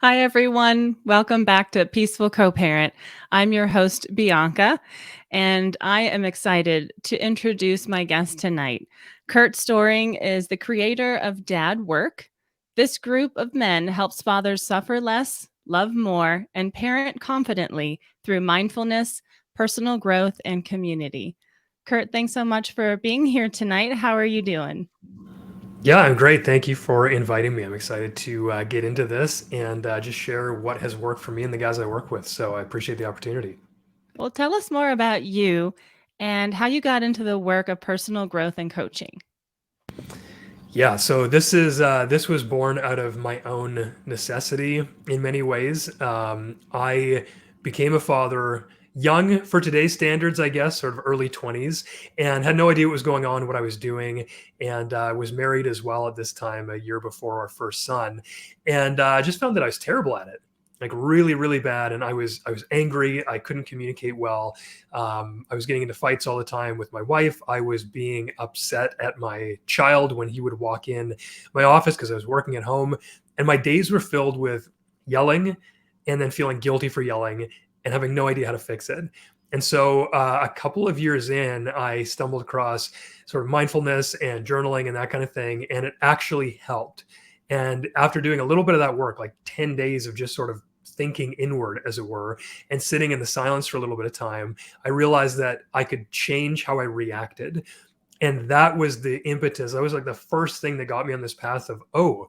Hi, everyone. Welcome back to Peaceful Co-Parent. I'm your host, Bianca, and I am excited to introduce my guest tonight. Curt Storring is the creator of Dad.Work. This group of men helps fathers suffer less, love more, and parent confidently through mindfulness, personal growth, and community. Curt, thanks so much for being here tonight. How are you doing? Yeah, I'm great. Thank you for inviting me. I'm excited to get into this and just share what has worked for me and the guys I work with. So I appreciate the opportunity. Well, tell us more about you and how you got into the work of personal growth and coaching. Yeah, so this was born out of my own necessity in many ways. I became a father young for today's standards, I guess, sort of early 20s, and had no idea what was going on, what I was doing, and was married as well at this time, a year before our first son, and just found that I was terrible at it. Like really, really bad, and I was angry. I couldn't communicate well. I was getting into fights all the time with my wife. I was being upset at my child when he would walk in my office because I was working at home. And my days were filled with yelling and then feeling guilty for yelling and having no idea how to fix it. And so a couple of years in, I stumbled across sort of mindfulness and journaling and that kind of thing. And it actually helped. And after doing a little bit of that work, like 10 days of just sort of thinking inward, as it were, and sitting in the silence for a little bit of time, I realized that I could change how I reacted. And that was the impetus. That was like the first thing that got me on this path of, oh,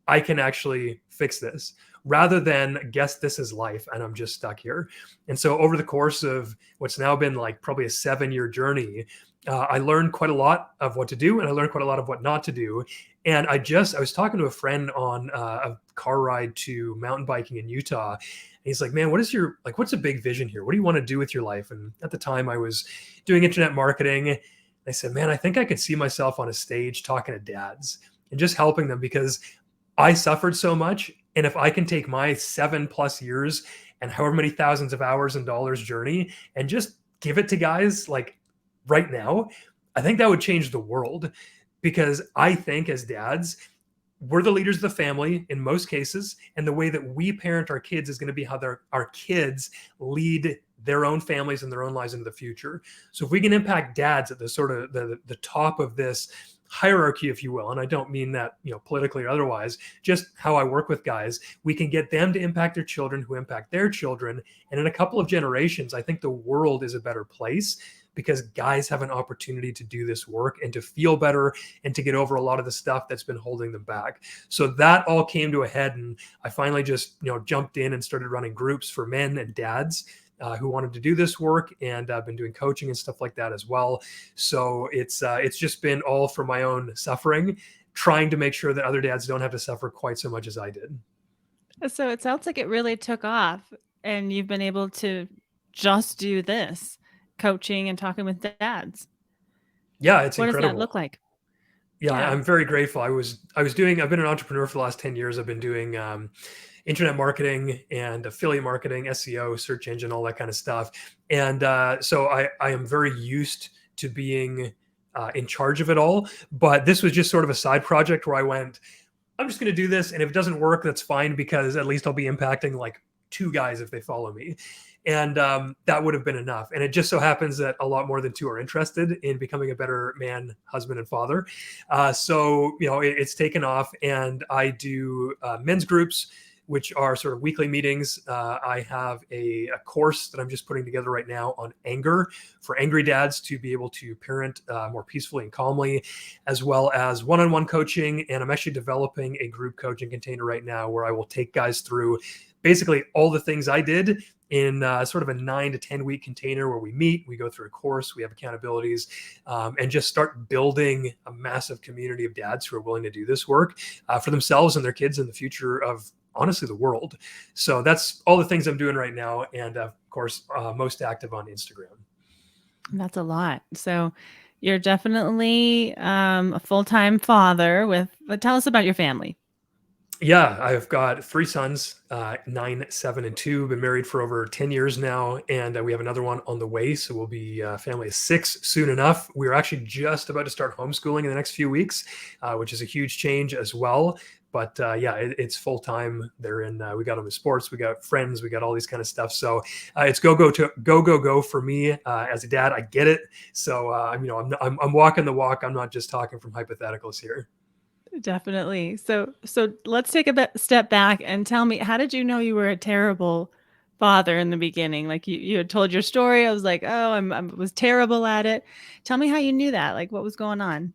I can actually fix this rather than guess this is life and I'm just stuck here. And so over the course of what's now been like probably a 7 year journey, I learned quite a lot of what to do and I learned quite a lot of what not to do. And I was talking to a friend on a car ride to mountain biking in Utah. And he's like, man, what's a big vision here? What do you want to do with your life? And at the time I was doing internet marketing. I said, man, I think I could see myself on a stage talking to dads and just helping them because I suffered so much. And if I can take my 7+ years and however many thousands of hours and dollars journey and just give it to guys like right now, I think that would change the world. Because I think as dads, we're the leaders of the family in most cases. And the way that we parent our kids is going to be how our kids lead their own families and their own lives into the future. So if we can impact dads at the sort of the top of this hierarchy, if you will, and I don't mean that, politically or otherwise, just how I work with guys, we can get them to impact their children who impact their children. And in a couple of generations, I think the world is a better place because guys have an opportunity to do this work and to feel better and to get over a lot of the stuff that's been holding them back. So that all came to a head, and I finally just jumped in and started running groups for men and dads who wanted to do this work, and I've been doing coaching and stuff like that as well. So it's just been all for my own suffering, trying to make sure that other dads don't have to suffer quite so much as I did. So it sounds like it really took off, and you've been able to just do this coaching and talking with dads. Yeah, it's What does that look incredible. like? Yeah, Yeah. I'm very grateful. I've been an entrepreneur for the last 10 years. I've been doing internet marketing and affiliate marketing, SEO, search engine, all that kind of stuff. And so I am very used to being in charge of it all. But this was just sort of a side project where I went, I'm just going to do this. And if it doesn't work, that's fine because at least I'll be impacting like two guys if they follow me. And that would have been enough. And it just so happens that a lot more than two are interested in becoming a better man, husband, and father. It's taken off. And I do men's groups, which are sort of weekly meetings. I have a course that I'm just putting together right now on anger for angry dads to be able to parent more peacefully and calmly, as well as one-on-one coaching. And I'm actually developing a group coaching container right now where I will take guys through basically all the things I did in sort of a 9 to 10 week container where we meet, we go through a course, we have accountabilities, and just start building a massive community of dads who are willing to do this work for themselves and their kids in the future of honestly the world. So that's all the things I'm doing right now. And of course, most active on Instagram. That's a lot. So you're definitely a full-time father but tell us about your family. Yeah, I've got three sons, 9, 7, and 2. Been married for over 10 years now, and we have another one on the way. So we'll be a family of 6 soon enough. We're actually just about to start homeschooling in the next few weeks, which is a huge change as well. But yeah, it's full time. They're in. We got them in sports. We got friends. We got all these kind of stuff. So it's go for me as a dad. I get it. So I'm walking the walk. I'm not just talking from hypotheticals here. Definitely. So let's take a step back and tell me, how did you know you were a terrible father in the beginning? Like you had told your story. I was like, oh, I was terrible at it. Tell me how you knew that. Like what was going on?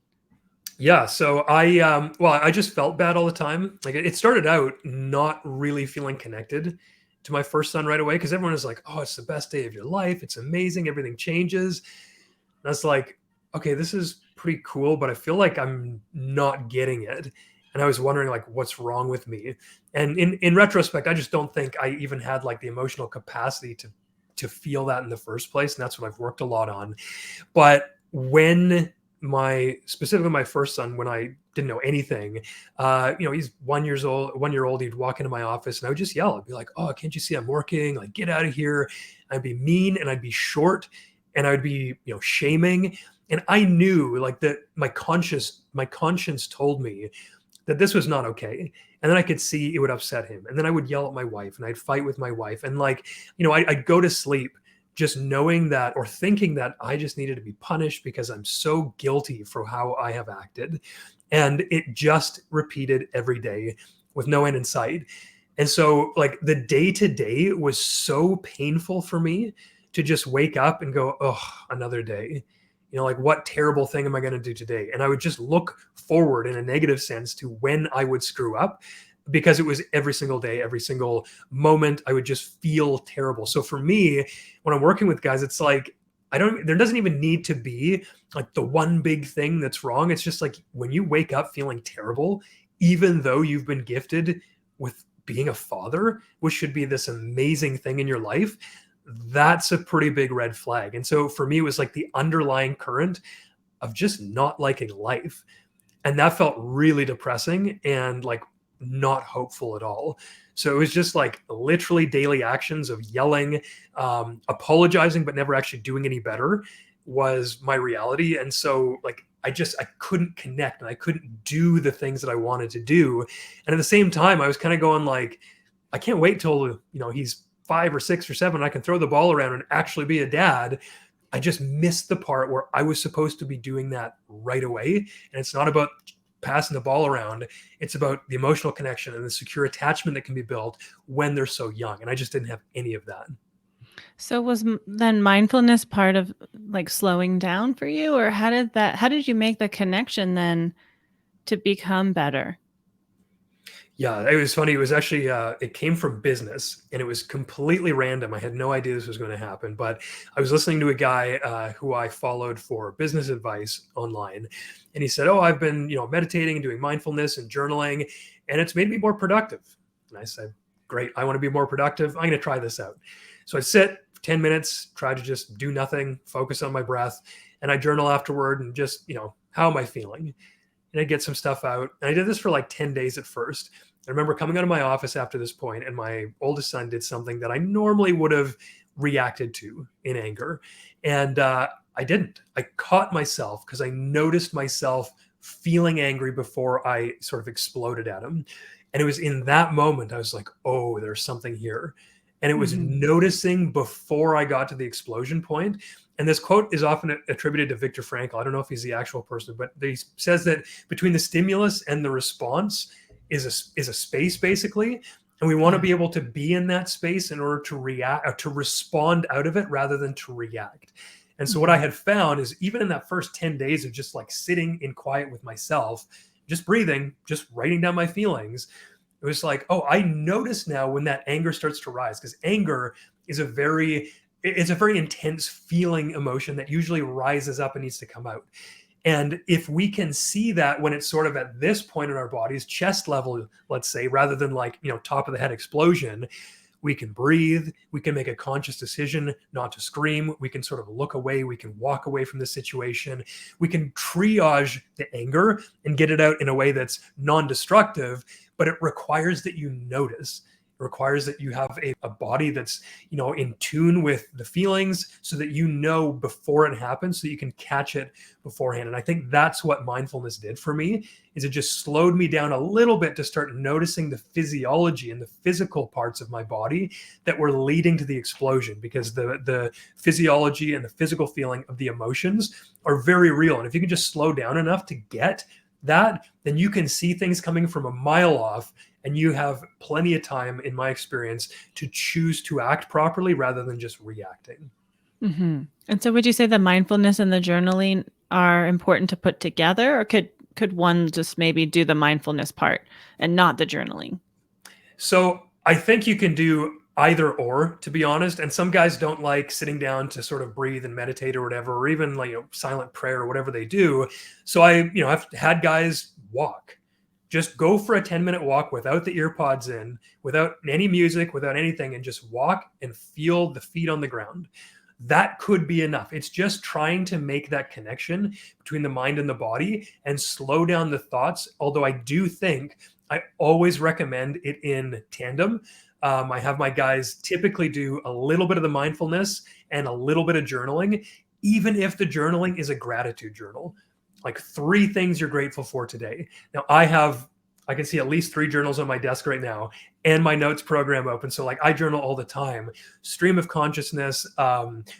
Yeah, so I just felt bad all the time. Like it started out not really feeling connected to my first son right away because everyone is like, "Oh, it's the best day of your life. It's amazing. Everything changes." And I was like, "Okay, this is pretty cool, but I feel like I'm not getting it." And I was wondering like what's wrong with me. And in retrospect, I just don't think I even had like the emotional capacity to feel that in the first place, and that's what I've worked a lot on. But when specifically my first son, when I didn't know anything, he's 1 year old, he'd walk into my office and I would just yell. I'd be like, "Oh, can't you see I'm working? Like, get out of here." I'd be mean and I'd be short and I'd be, shaming. And I knew like that my conscience told me that this was not okay. And then I could see it would upset him. And then I would yell at my wife and I'd fight with my wife. And like, I'd go to sleep just knowing that or thinking that I just needed to be punished because I'm so guilty for how I have acted. And it just repeated every day with no end in sight. And so, like, the day to day was so painful for me to just wake up and go, "Oh, another day." Like, what terrible thing am I going to do today? And I would just look forward in a negative sense to when I would screw up because it was every single day, every single moment. I would just feel terrible. So for me, when I'm working with guys, it's like, there doesn't even need to be like the one big thing that's wrong. It's just like when you wake up feeling terrible, even though you've been gifted with being a father, which should be this amazing thing in your life, that's a pretty big red flag. And so for me, it was like the underlying current of just not liking life. And that felt really depressing and like not hopeful at all. So it was just like literally daily actions of yelling, apologizing, but never actually doing any better was my reality. And so like I couldn't connect and I couldn't do the things that I wanted to do. And at the same time, I was kind of going like, I can't wait till he's 5 or 6 or 7. I can throw the ball around and actually be a dad. I just missed the part where I was supposed to be doing that right away. And it's not about passing the ball around. It's about the emotional connection and the secure attachment that can be built when they're so young. And I just didn't have any of that. So was then mindfulness part of like slowing down for you, or how did you make the connection then to become better? Yeah, it was funny. It was actually it came from business, and it was completely random. I had no idea this was going to happen, but I was listening to a guy who I followed for business advice online, and he said, "Oh, I've been meditating and doing mindfulness and journaling, and it's made me more productive." And I said, "Great, I want to be more productive. I'm going to try this out." So I sit for 10 minutes, try to just do nothing, focus on my breath, and I journal afterward and just how am I feeling? And I get some stuff out. And I did this for like 10 days at first. I remember coming out of my office after this point, and my oldest son did something that I normally would have reacted to in anger. And I didn't. I caught myself because I noticed myself feeling angry before I sort of exploded at him. And it was in that moment I was like, oh, there's something here. And it was Mhm. noticing before I got to the explosion point. And this quote is often attributed to Viktor Frankl. I don't know if he's the actual person, but he says that between the stimulus and the response is a space basically, and we want to Yeah. be able to be in that space in order to react or to respond out of it rather than to react. And so what I Mhm. had found is even in that first 10 days of just like sitting in quiet with myself, just breathing, just writing down my feelings, it was like, oh, I notice now when that anger starts to rise, because anger is it's a very intense feeling emotion that usually rises up and needs to come out. And if we can see that when it's sort of at this point in our bodies, chest level, let's say, rather than like, top of the head explosion, we can breathe. We can make a conscious decision not to scream. We can sort of look away. We can walk away from the situation. We can triage the anger and get it out in a way that's non destructive, but it requires that you notice. It requires that you have a body that's, in tune with the feelings so that before it happens, so you can catch it beforehand. And I think that's what mindfulness did for me, is it just slowed me down a little bit to start noticing the physiology and the physical parts of my body that were leading to the explosion, because the physiology and the physical feeling of the emotions are very real. And if you can just slow down enough to get that, then you can see things coming from a mile off, and you have plenty of time, in my experience, to choose to act properly rather than just reacting. Mm-hmm. And so would you say the mindfulness and the journaling are important to put together, or could one just maybe do the mindfulness part and not the journaling? So I think you can do either or, to be honest. And some guys don't like sitting down to sort of breathe and meditate or whatever, or even like, silent prayer or whatever they do. So I've had guys walk. Just go for a 10-minute walk without the ear pods in, without any music, without anything, and just walk and feel the feet on the ground. That could be enough. It's just trying to make that connection between the mind and the body and slow down the thoughts. Although I do think I always recommend it in tandem. I have my guys typically do a little bit of the mindfulness and a little bit of journaling, even if the journaling is a gratitude journal. Like 3 things you're grateful for today. Now I can see at least 3 journals on my desk right now, and my notes program open. So like I journal all the time. Stream of consciousness,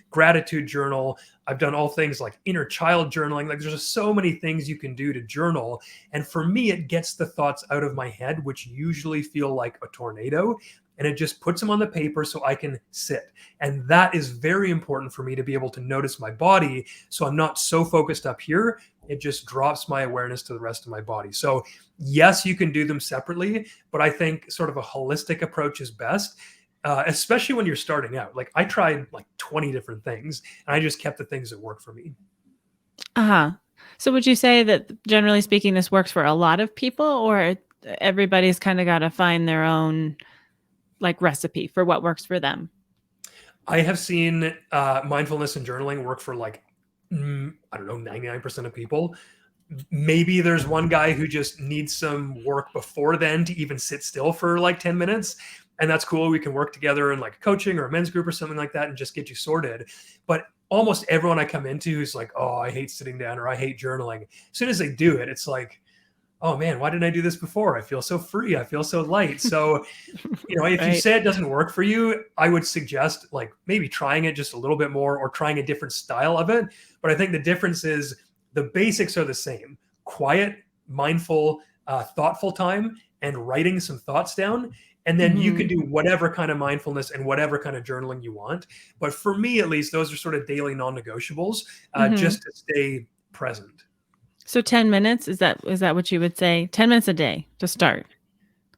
gratitude journal. I've done all things like inner child journaling. Like there's just so many things you can do to journal. And for me, it gets the thoughts out of my head, which usually feel like a tornado. And it just puts them on the paper so I can sit. And that is very important for me, to be able to notice my body. So I'm not so focused up here. It just drops my awareness to the rest of my body. So yes, you can do them separately, but I think sort of a holistic approach is best, especially when you're starting out. Like I tried like 20 different things, and I just kept the things that work for me. Uh-huh. So would you say that generally speaking, this works for a lot of people, or everybody's kind of got to find their own like recipe for what works for them? I have seen mindfulness and journaling work for like, I don't know, 99% of people. Maybe there's one guy who just needs some work before then to even sit still for like 10 minutes. And that's cool. We can work together in like coaching or a men's group or something like that and just get you sorted. But almost everyone I come into is like, oh, I hate sitting down, or I hate journaling. As soon as they do it, it's like, oh man, why didn't I do this before? I feel so free. I feel so light. So, if you Right. say it doesn't work for you, I would suggest like maybe trying it just a little bit more, or trying a different style of it. But I think the difference is the basics are the same: quiet, mindful, thoughtful time, and writing some thoughts down. And then you can Mhm. do whatever kind of mindfulness and whatever kind of journaling you want. But for me, at least, those are sort of daily non-negotiables, Mhm. just to stay present. So 10 minutes, is that what you would say? 10 minutes a day to start.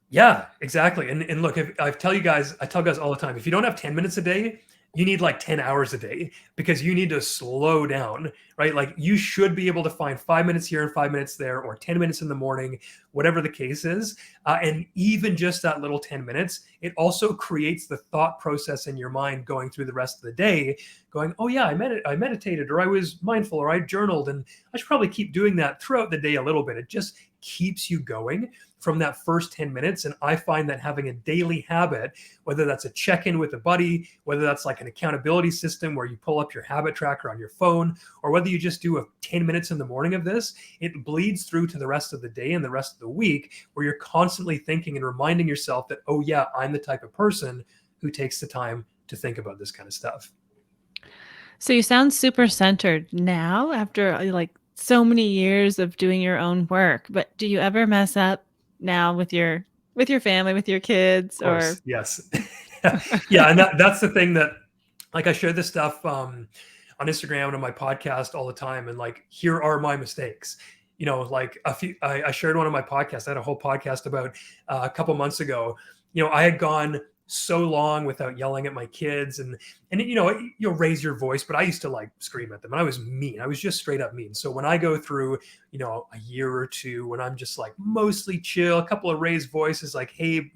Yeah, exactly. And look, if I tell guys all the time, if you don't have 10 minutes a day, you need like 10 hours a day, because you need to slow down, right? Like you should be able to find 5 minutes here and 5 minutes there, or 10 minutes in the morning, whatever the case is. And even just that little 10 minutes, it also creates the thought process in your mind going through the rest of the day, going, oh yeah, I meditated, or I was mindful, or I journaled. And I should probably keep doing that throughout the day a little bit. It just keeps you going from that first 10 minutes. And I find that having a daily habit, whether that's a check-in with a buddy, whether that's like an accountability system where you pull up your habit tracker on your phone, or whether you just do a 10 minutes in the morning of this, it bleeds through to the rest of the day and the rest of the week, where you're constantly thinking and reminding yourself that, oh yeah, I'm the type of person who takes the time to think about this kind of stuff. So you sound super centered now after like so many years of doing your own work. But do you ever mess up now with your family, with your kids, Of course, or yes. Yeah, and that's the thing that, like, I share this stuff on Instagram and on my podcast all the time, and like, here are my mistakes. Like I shared one on my podcast. I had a whole podcast about a couple months ago. I had gone so long without yelling at my kids, and you'll raise your voice, but I used to like scream at them, and I was mean. I was just straight up mean. So when I go through a year or two when I'm just like mostly chill, a couple of raised voices, like, hey,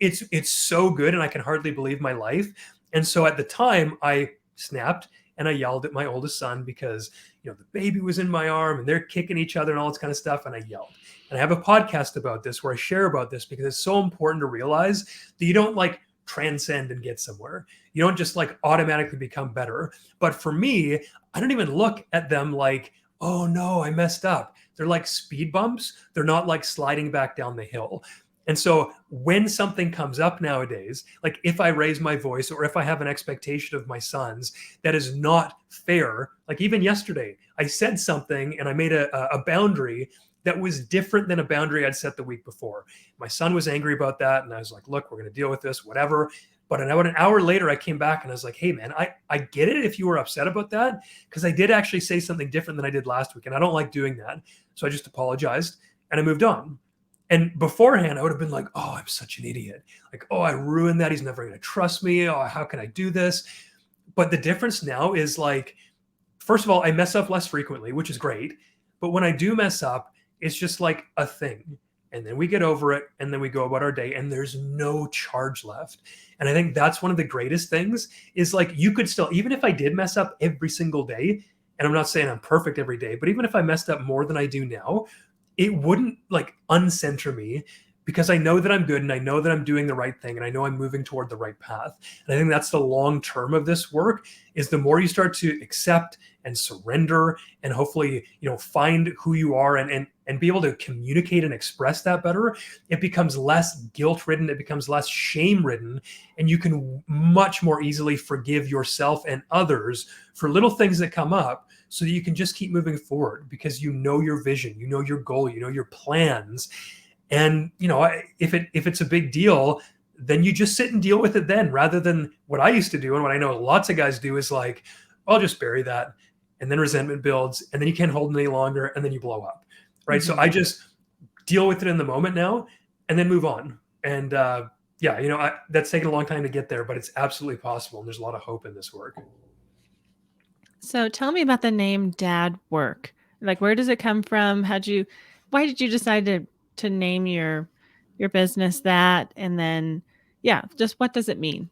it's so good, and I can hardly believe my life. And so at the time I snapped, and I yelled at my oldest son because, the baby was in my arm and they're kicking each other and all this kind of stuff. And I yelled. And I have a podcast about this where I share about this because it's so important to realize that you don't like transcend and get somewhere. You don't just like automatically become better. But for me, I don't even look at them like, oh no, I messed up. They're like speed bumps. They're not like sliding back down the hill. And so when something comes up nowadays, like if I raise my voice or if I have an expectation of my sons that is not fair, like even yesterday, I said something and I made a boundary that was different than a boundary I'd set the week before. My son was angry about that. And I was like, look, we're going to deal with this, whatever. But about an hour later, I came back and I was like, hey, man, I get it if you were upset about that, because I did actually say something different than I did last week. And I don't like doing that. So I just apologized and I moved on. And beforehand, I would have been like, oh, I'm such an idiot. Like, oh, I ruined that. He's never going to trust me. Oh, how can I do this? But the difference now is like, first of all, I mess up less frequently, which is great. But when I do mess up, it's just like a thing. And then we get over it and then we go about our day and there's no charge left. And I think that's one of the greatest things is like, you could still, even if I did mess up every single day, and I'm not saying I'm perfect every day, but even if I messed up more than I do now, it wouldn't like uncenter me because I know that I'm good and I know that I'm doing the right thing and I know I'm moving toward the right path. And I think that's the long term of this work is the more you start to accept and surrender and hopefully, find who you are and be able to communicate and express that better, it becomes less guilt ridden, it becomes less shame ridden, and you can much more easily forgive yourself and others for little things that come up so that you can just keep moving forward because you know your vision, you know your goal, you know your plans. And, if it's a big deal, then you just sit and deal with it then, rather than what I used to do. And what I know lots of guys do is like, I'll just bury that. And then resentment builds and then you can't hold it any longer. And then you blow up. Right. Mm-hmm. So I just deal with it in the moment now and then move on. And that's taken a long time to get there, but it's absolutely possible. And there's a lot of hope in this work. So tell me about the name Dad.Work. Like, where does it come from? Why did you decide to name your business that? And then, just what does it mean?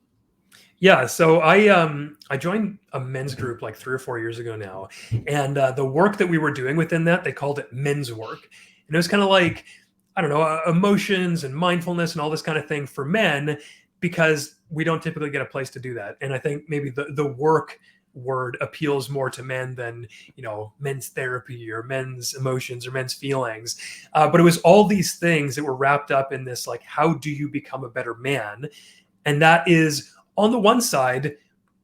Yeah, so I joined a men's group like 3 or 4 years ago now, and the work that we were doing within that, they called it men's work, and it was kind of like, I don't know, emotions and mindfulness and all this kind of thing for men, because we don't typically get a place to do that. And I think maybe the work word appeals more to men than men's therapy or men's emotions or men's feelings. But it was all these things that were wrapped up in this, like, how do you become a better man? And that is, on the one side,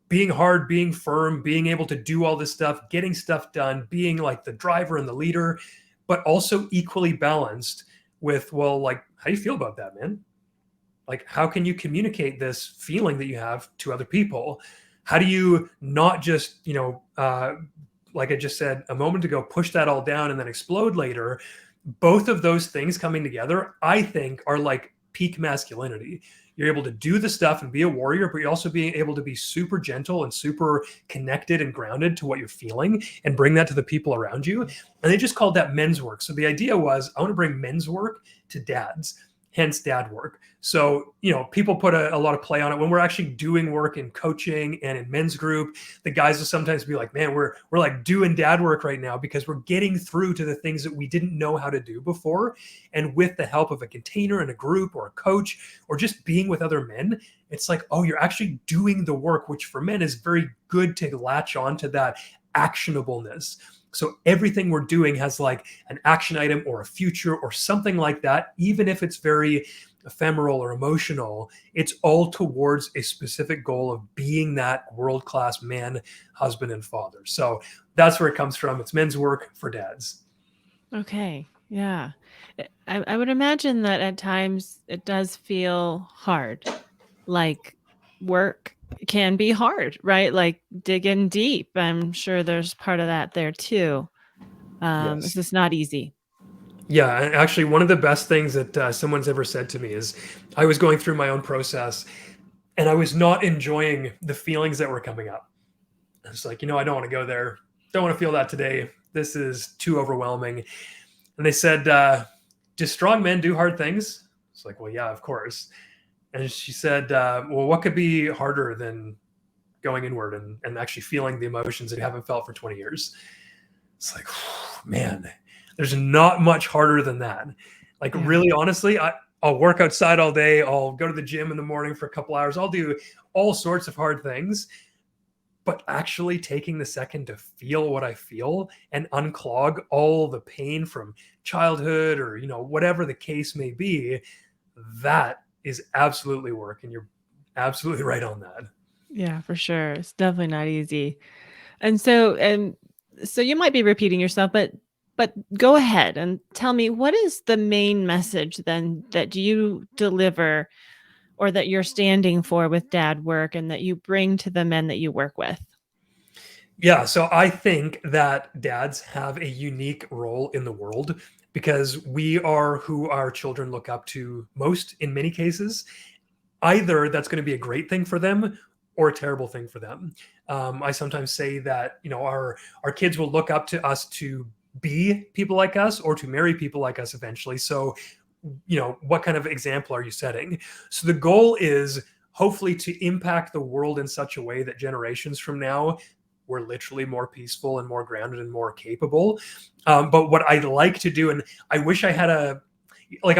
being hard, being firm, being able to do all this stuff, getting stuff done, being like the driver and the leader, but also equally balanced with, well, like, how do you feel about that, man? Like, how can you communicate this feeling that you have to other people? How do you not just, like I just said a moment ago, push that all down and then explode later? Both of those things coming together, I think, are like peak masculinity. You're able to do the stuff and be a warrior, but you're also being able to be super gentle and super connected and grounded to what you're feeling and bring that to the people around you. And they just called that men's work. So the idea was, I want to bring men's work to dads, hence Dad.Work. So, people put a lot of play on it. When we're actually doing work in coaching and in men's group, the guys will sometimes be like, man, we're like doing Dad.Work right now because we're getting through to the things that we didn't know how to do before. And with the help of a container and a group or a coach or just being with other men, it's like, oh, you're actually doing the work, which for men is very good to latch on to that actionableness. So everything we're doing has like an action item or a future or something like that, even if it's very ephemeral or emotional. It's all towards a specific goal of being that world-class man, husband, and father. So that's where it comes from. It's men's work for dads. Okay. Yeah. I would imagine that at times it does feel hard. Like, work can be hard, right? Like, digging deep. I'm sure there's part of that there too. Yes. It's just not easy. Yeah, and actually, one of the best things that someone's ever said to me is, I was going through my own process and I was not enjoying the feelings that were coming up. I was like, I don't want to go there. Don't want to feel that today. This is too overwhelming. And they said, do strong men do hard things? It's like, well, yeah, of course. And she said, well, what could be harder than going inward and actually feeling the emotions that you haven't felt for 20 years. It's like, man, there's not much harder than that. Like, Yeah. really, honestly, I'll work outside all day. I'll go to the gym in the morning for a couple hours. I'll do all sorts of hard things. But actually taking the second to feel what I feel and unclog all the pain from childhood or, whatever the case may be, that is absolutely work. And you're absolutely right on that. Yeah, for sure. It's definitely not easy. And so you might be repeating yourself, but go ahead and tell me, what is the main message then that you deliver or that you're standing for with Dad.Work and that you bring to the men that you work with? Yeah, so I think that dads have a unique role in the world because we are who our children look up to most in many cases. Either that's going to be a great thing for them or a terrible thing for them. I sometimes say that our kids will look up to us to be people like us or to marry people like us eventually. So, what kind of example are you setting? So the goal is hopefully to impact the world in such a way that generations from now we're literally more peaceful and more grounded and more capable. But what I like to do, and I wish I had a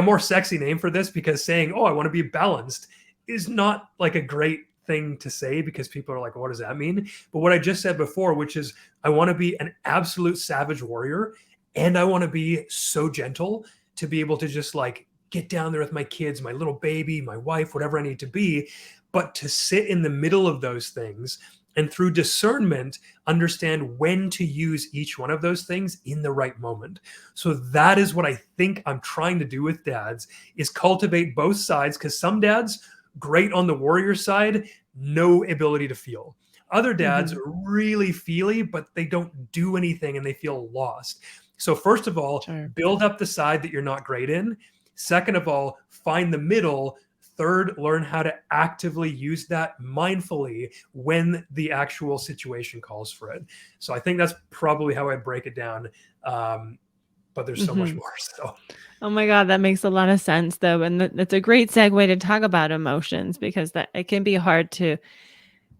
more sexy name for this, because saying, "Oh, I want to be balanced," is not like a great thing to say because people are like, "What does that mean?" But what I just said before, which is I want to be an absolute savage warrior, and I want to be so gentle to be able to just like get down there with my kids, my little baby, my wife, whatever I need to be, but to sit in the middle of those things and through discernment understand when to use each one of those things in the right moment. So that is what I think I'm trying to do with dads, is cultivate both sides, because some dads great on the warrior side, no ability to feel. Other dads Mhm. are really feely, but they don't do anything and they feel lost. So first of all, Sure. build up the side that you're not great in. Second of all, find the middle. Third, learn how to actively use that mindfully when the actual situation calls for it. So I think that's probably how I break it down. But there's so much Mhm. more. So Oh my God, that makes a lot of sense though. And that's a great segue to talk about emotions because that it can be hard to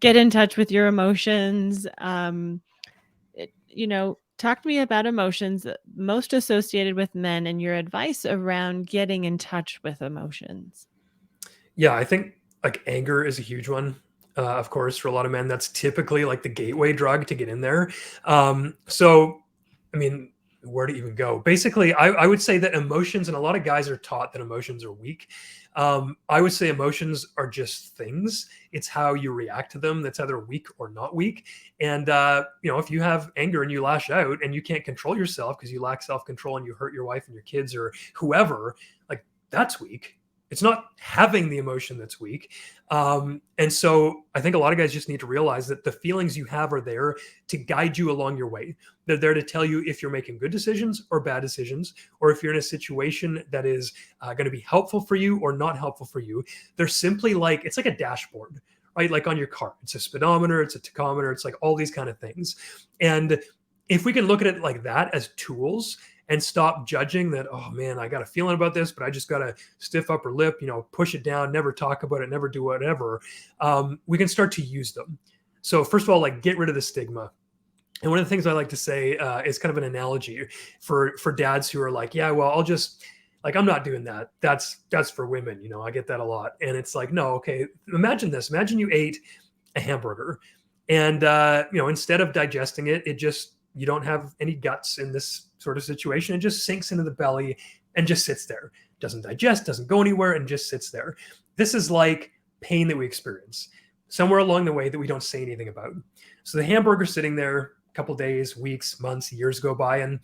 get in touch with your emotions. Talk to me about emotions most associated with men and your advice around getting in touch with emotions. yeah, I think like anger is a huge one. Of course, for a lot of men, that's typically like the gateway drug to get in there. So, I mean, where to even go? Basically, I would say that emotions, and a lot of guys are taught that emotions are weak. I would say emotions are just things. It's how you react to them that's either weak or not weak. And, if you have anger and you lash out and you can't control yourself because you lack self control and you hurt your wife and your kids or whoever, like that's weak. It's not having the emotion that's weak. And so I think a lot of guys just need to realize that the feelings you have are there to guide you along your way. They're there to tell you if you're making good decisions or bad decisions, or if you're in a situation that is going to be helpful for you or not helpful for you. They're simply like, it's like a dashboard, right? Like on your car, it's a speedometer, it's a tachometer, it's like all these kind of things. And if we can look at it like that as tools and stop judging that, oh man, I got a feeling about this, but I just got to stiff upper lip, push it down, never talk about it, never do whatever. We can start to use them. So first of all, like get rid of the stigma. And one of the things I like to say is kind of an analogy for dads who are like, yeah, well, I'll just like I'm not doing that. That's for women. I get that a lot. And it's like, no, okay. Imagine this. Imagine you ate a hamburger, and instead of digesting it, it just you don't have any guts in this sort of situation. It just sinks into the belly and just sits there. Doesn't digest, doesn't go anywhere, and just sits there. This is like pain that we experience somewhere along the way that we don't say anything about. So the hamburger's sitting there a couple days, weeks, months, years go by, and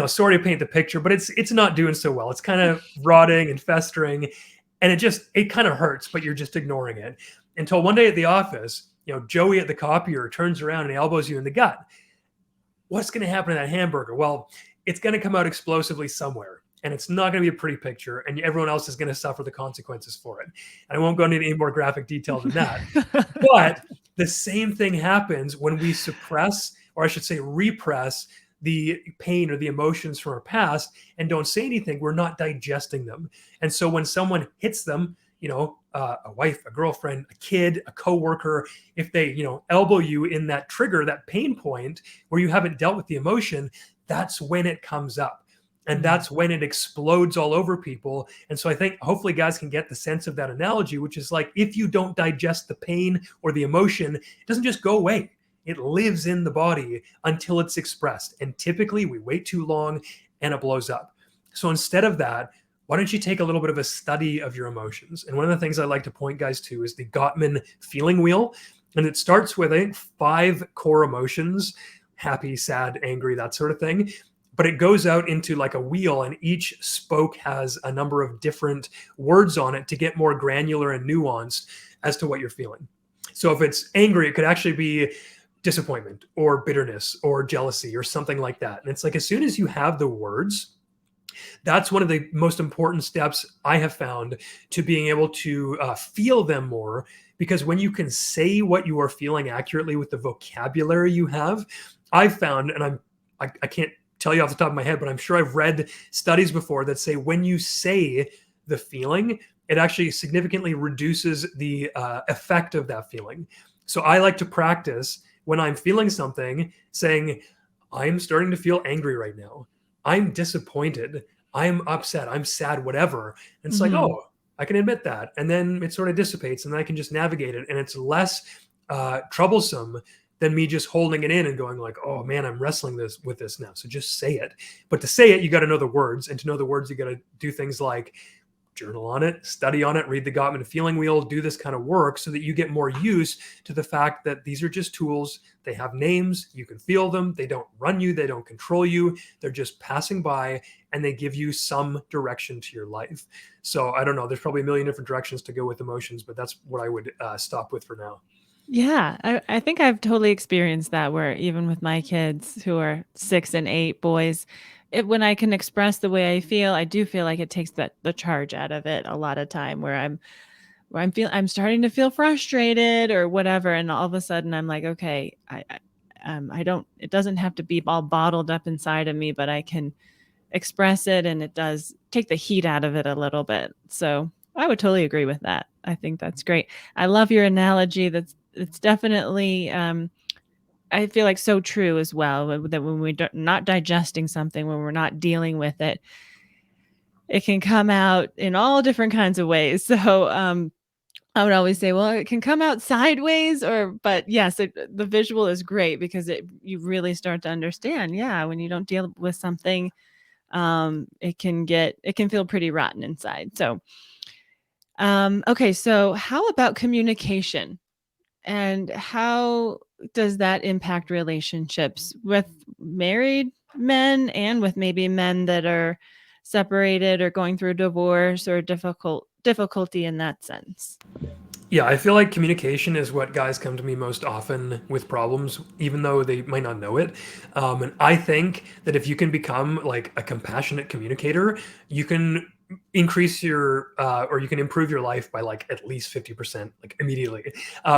sorry to paint the picture, but it's not doing so well. It's kind of rotting and festering, and it kind of hurts, but you're just ignoring it until one day at the office, Joey at the copier turns around and elbows you in the gut. What's going to happen to that hamburger? Well, it's going to come out explosively somewhere, and it's not going to be a pretty picture, and everyone else is going to suffer the consequences for it. And I won't go into any more graphic detail than that. But the same thing happens when we suppress, or I should say repress, the pain or the emotions from our past and don't say anything. We're not digesting them. And so when someone hits them, a wife, a girlfriend, a kid, a coworker, if they, elbow you in that trigger, that pain point where you haven't dealt with the emotion, that's when it comes up. And that's when it explodes all over people. And so I think hopefully guys can get the sense of that analogy, which is like, if you don't digest the pain or the emotion, it doesn't just go away. It lives in the body until it's expressed. And typically we wait too long and it blows up. So instead of that, why don't you take a little bit of a study of your emotions? And one of the things I like to point guys to is the Gottman feeling wheel. And it starts with, I think, 5 core emotions: happy, sad, angry, that sort of thing. But it goes out into like a wheel, and each spoke has a number of different words on it to get more granular and nuanced as to what you're feeling. So if it's angry, it could actually be disappointment or bitterness or jealousy or something like that. And it's like, as soon as you have the words, that's one of the most important steps I have found to being able to feel them more. Because when you can say what you are feeling accurately with the vocabulary you have, I've found, and I can't tell you off the top of my head, but I'm sure I've read studies before that say when you say the feeling, it actually significantly reduces the effect of that feeling. So I like to practice when I'm feeling something, saying, I'm starting to feel angry right now. I'm disappointed. I'm upset. I'm sad, whatever. And it's like, oh, I can admit that. And then it sort of dissipates and I can just navigate it. And it's less troublesome than me just holding it in and going like, oh man, I'm wrestling with this now. So just say it. But to say it, you got to know the words. And to know the words, you got to do things like journal on it, study on it, read the Gottman feeling wheel, do this kind of work so that you get more used to the fact that these are just tools. They have names. You can feel them. They don't run you. They don't control you. They're just passing by, and they give you some direction to your life. So I don't know. There's probably a million different directions to go with emotions, but that's what I would stop with for now. Yeah, I think I've totally experienced that, where even with my kids who are 6 and 8 boys, when I can express the way I feel, I do feel like it takes the charge out of it a lot of time, where I'm starting to feel frustrated or whatever, and all of a sudden I'm like, okay, I don't, it doesn't have to be all bottled up inside of me, but I can express it, and it does take the heat out of it a little bit. So I would totally agree with that. I think that's great. I love your analogy. It's definitely, I feel like so true as well, that when we're not digesting something, when we're not dealing with it, it can come out in all different kinds of ways. So I would always say, well, it can come out sideways, but yes, the visual is great because you really start to understand. Yeah, when you don't deal with something, it can feel pretty rotten inside. So, okay, so how about communication? And how does that impact relationships with married men and with maybe men that are separated or going through divorce or difficulty in that sense? Yeah, I feel like communication is what guys come to me most often with problems, even though they might not know it. And I think that if you can become like a compassionate communicator, you can increase your or you can improve your life by like at least 50%, like immediately.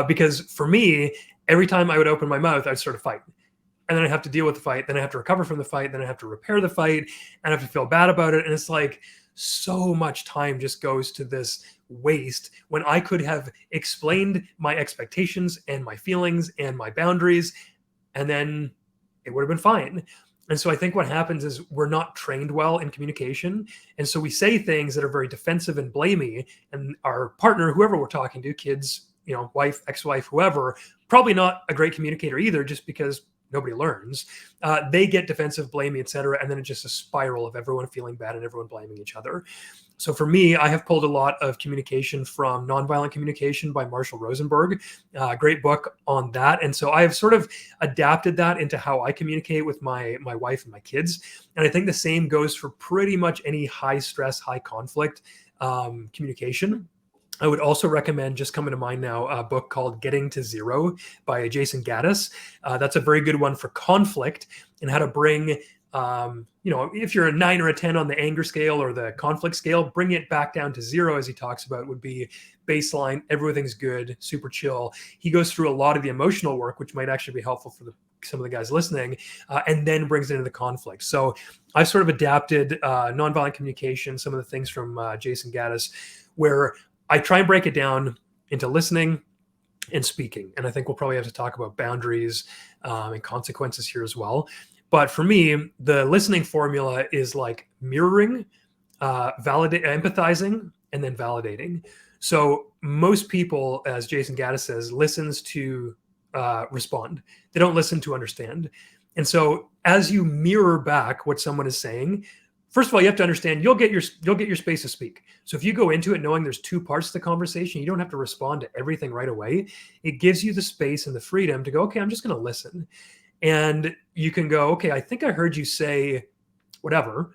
Because for me, every time I would open my mouth, I'd sort of fight. And then I have to deal with the fight. Then I have to recover from the fight. Then I have to repair the fight. And I have to feel bad about it. And it's like so much time just goes to this waste when I could have explained my expectations and my feelings and my boundaries, and then it would have been fine. And so I think what happens is we're not trained well in communication. And so we say things that are very defensive and blamey, and our partner, whoever we're talking to, kids, wife, ex-wife, whoever, probably not a great communicator either, just because nobody learns. They get defensive, blamey, etc., and then it's just a spiral of everyone feeling bad and everyone blaming each other. So for me, I have pulled a lot of communication from Nonviolent Communication by Marshall Rosenberg, great book on that. And so I have sort of adapted that into how I communicate with my wife and my kids. And I think the same goes for pretty much any high stress, high conflict communication. I would also recommend, just coming to mind now, a book called Getting to Zero by Jason Gaddis. That's a very good one for conflict and how to bring, if you're a 9 or a 10 on the anger scale or the conflict scale, bring it back down to 0, as he talks about, would be baseline, everything's good, super chill. He goes through a lot of the emotional work, which might actually be helpful for some of the guys listening, and then brings it into the conflict. So I've sort of adapted nonviolent communication, some of the things from Jason Gaddis, where I try and break it down into listening and speaking. And I think we'll probably have to talk about boundaries and consequences here as well. But for me, the listening formula is like mirroring, empathizing, and then validating. So most people, as Jason Gaddis says, listens to respond. They don't listen to understand. And so as you mirror back what someone is saying, first of all, you have to understand you'll get your space to speak. So if you go into it knowing there's two parts to the conversation, you don't have to respond to everything right away. It gives you the space and the freedom to go, okay, I'm just going to listen. And you can go, okay, I think I heard you say whatever.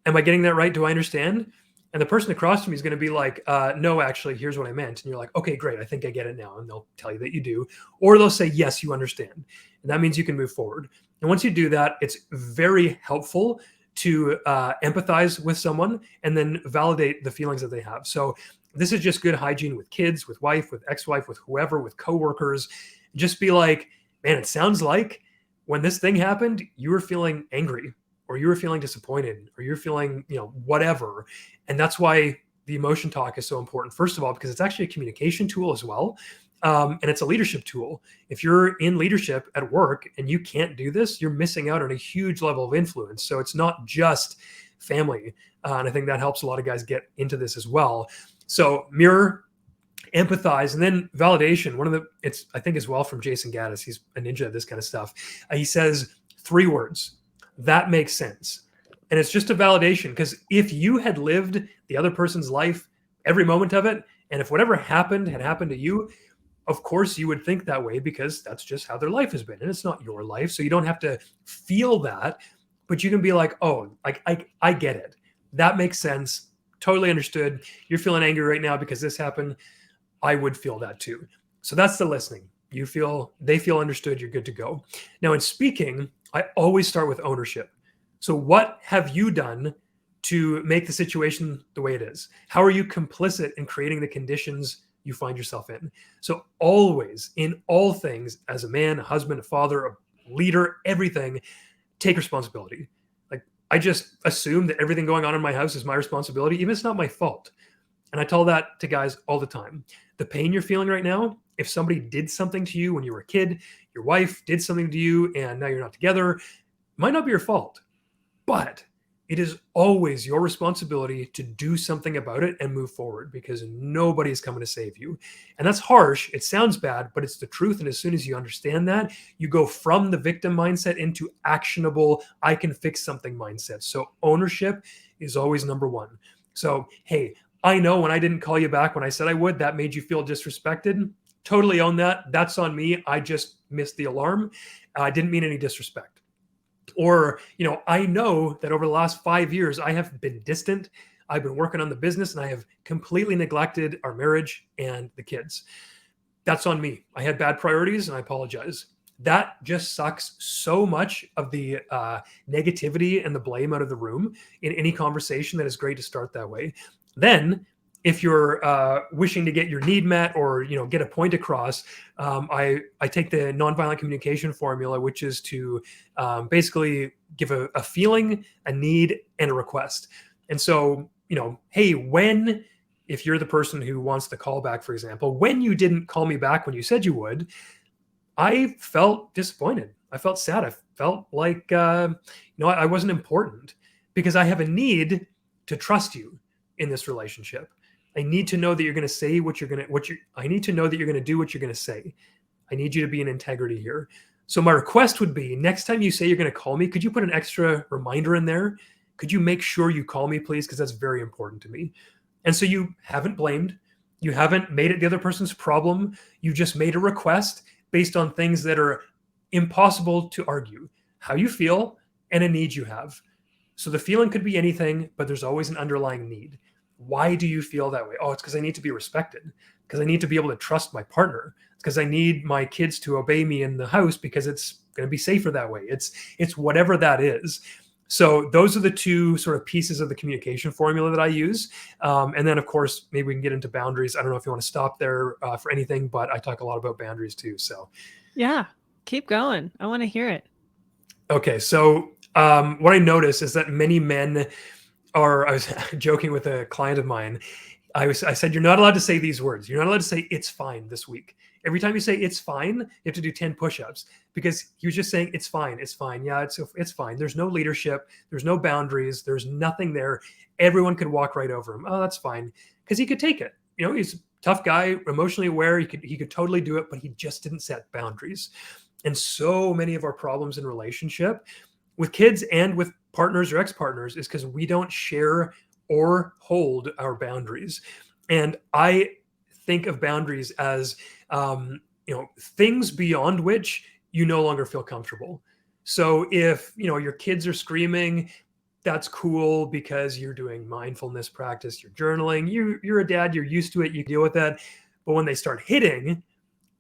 Am I getting that right? Do I understand? And the person across from me is going to be like, no, actually, here's what I meant. And you're like, okay, great. I think I get it now. And they'll tell you that you do. Or they'll say, yes, you understand. And that means you can move forward. And once you do that, it's very helpful to empathize with someone and then validate the feelings that they have. So this is just good hygiene with kids, with wife, with ex-wife, with whoever, with coworkers. Just be like, man, it sounds like when this thing happened, you were feeling angry or you were feeling disappointed or you're feeling, whatever. And that's why the emotion talk is so important. First of all, because it's actually a communication tool as well. And it's a leadership tool. If you're in leadership at work and you can't do this, you're missing out on a huge level of influence. So it's not just family. And I think that helps a lot of guys get into this as well. So mirror, empathize, and then validation. It's I think as well from Jason Gaddis. He's a ninja at this kind of stuff. He says 3 words. That makes sense. And it's just a validation, because if you had lived the other person's life, every moment of it, and if whatever happened had happened to you, of course you would think that way, because that's just how their life has been. And it's not your life. So you don't have to feel that, but you can be like, oh, like I get it. That makes sense. Totally understood. You're feeling angry right now because this happened. I would feel that too. So that's the listening. They feel understood. You're good to go. Now in speaking, I always start with ownership. So what have you done to make the situation the way it is? How are you complicit in creating the conditions you find yourself in? So always, in all things, as a man, a husband, a father, a leader, everything, take responsibility. Like, I just assume that everything going on in my house is my responsibility, even if it's not my fault. And I tell that to guys all the time. The pain you're feeling right now, if somebody did something to you when you were a kid, your wife did something to you and now you're not together, it might not be your fault. But it is always your responsibility to do something about it and move forward, because nobody's coming to save you. And that's harsh. It sounds bad, but it's the truth. And as soon as you understand that, you go from the victim mindset into actionable, I can fix something mindset. So ownership is always number one. So, hey, I know when I didn't call you back when I said I would, that made you feel disrespected. Totally own that. That's on me. I just missed the alarm. I didn't mean any disrespect. Or, I know that over the last 5 years, I have been distant. I've been working on the business and I have completely neglected our marriage and the kids. That's on me. I had bad priorities and I apologize. That just sucks so much of the negativity and the blame out of the room in any conversation. That is great to start that way. Then, if you're wishing to get your need met or get a point across, I take the nonviolent communication formula, which is to basically give a feeling, a need, and a request. And so, hey, if you're the person who wants the call back, for example, when you didn't call me back when you said you would, I felt disappointed. I felt sad. I felt like I wasn't important, because I have a need to trust you in this relationship. I need to know that you're going to say I need to know that you're going to do what you're going to say. I need you to be in integrity here. So my request would be, next time you say you're going to call me, could you put an extra reminder in there? Could you make sure you call me, please? Because that's very important to me. And so you haven't blamed. You haven't made it the other person's problem. You just made a request based on things that are impossible to argue. How you feel and a need you have. So the feeling could be anything, but there's always an underlying need. Why do you feel that way? Oh, it's because I need to be respected, because I need to be able to trust my partner. It's because I need my kids to obey me in the house because it's going to be safer that way. It's whatever that is. So those are the two sort of pieces of the communication formula that I use. And then, of course, maybe we can get into boundaries. I don't know if you want to stop there for anything, but I talk a lot about boundaries too. So yeah, keep going. I want to hear it. Okay. So what I notice is that many men I was joking with a client of mine. I said, you're not allowed to say these words. You're not allowed to say it's fine this week. Every time you say it's fine, you have to do 10 push-ups, because he was just saying it's fine. It's fine. Yeah, it's fine. There's no leadership. There's no boundaries. There's nothing there. Everyone could walk right over him. Oh, that's fine. Because he could take it. He's a tough guy, emotionally aware. He could totally do it, but he just didn't set boundaries. And so many of our problems in relationship with kids and with partners or ex-partners is because we don't share or hold our boundaries. And I think of boundaries as things beyond which you no longer feel comfortable. So if your kids are screaming, that's cool because you're doing mindfulness practice, you're journaling, you're a dad, you're used to it, you deal with that. But when they start hitting,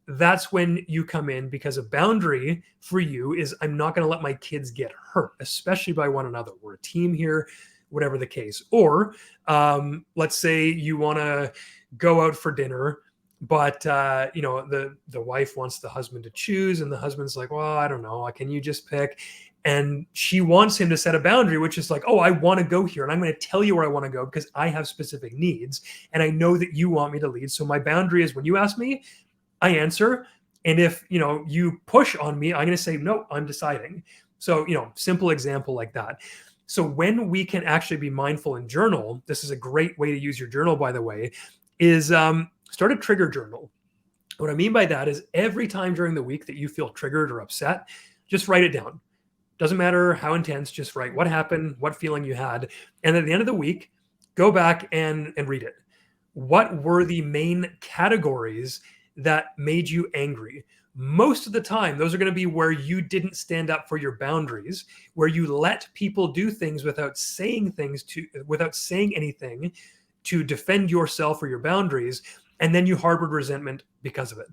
that's when you come in, because a boundary for you is, I'm not going to let my kids get hurt, especially by one another. We're a team here, whatever the case. Or let's say you want to go out for dinner, but the wife wants the husband to choose, and the husband's like, well, I don't know, can you just pick? And she wants him to set a boundary, which is like, oh, I want to go here, and I'm going to tell you where I want to go because I have specific needs, and I know that you want me to lead. So my boundary is, when you ask me, I answer. And if, you push on me, I'm going to say, no, I'm deciding. So, simple example like that. So when we can actually be mindful and journal, this is a great way to use your journal, by the way, is start a trigger journal. What I mean by that is, every time during the week that you feel triggered or upset, just write it down. Doesn't matter how intense, just write what happened, what feeling you had. And at the end of the week, go back and read it. What were the main categories that made you angry? Most of the time, those are going to be where you didn't stand up for your boundaries, where you let people do things without saying anything to defend yourself or your boundaries, and then you harbored resentment because of it.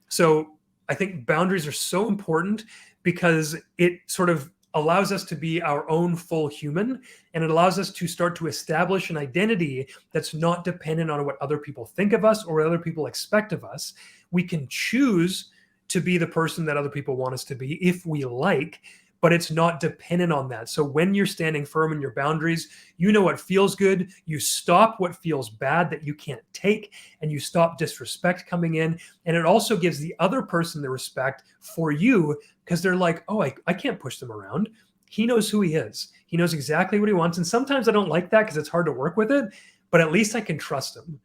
So I think boundaries are so important because it sort of allows us to be our own full human, and it allows us to start to establish an identity that's not dependent on what other people think of us or what other people expect of us. We can choose to be the person that other people want us to be if we like, but it's not dependent on that. So when you're standing firm in your boundaries, you know what feels good, you stop what feels bad that you can't take, and you stop disrespect coming in. And it also gives the other person the respect for you, because they're like, oh, I can't push them around. He knows who he is. He knows exactly what he wants. And sometimes I don't like that because it's hard to work with it, but at least I can trust him.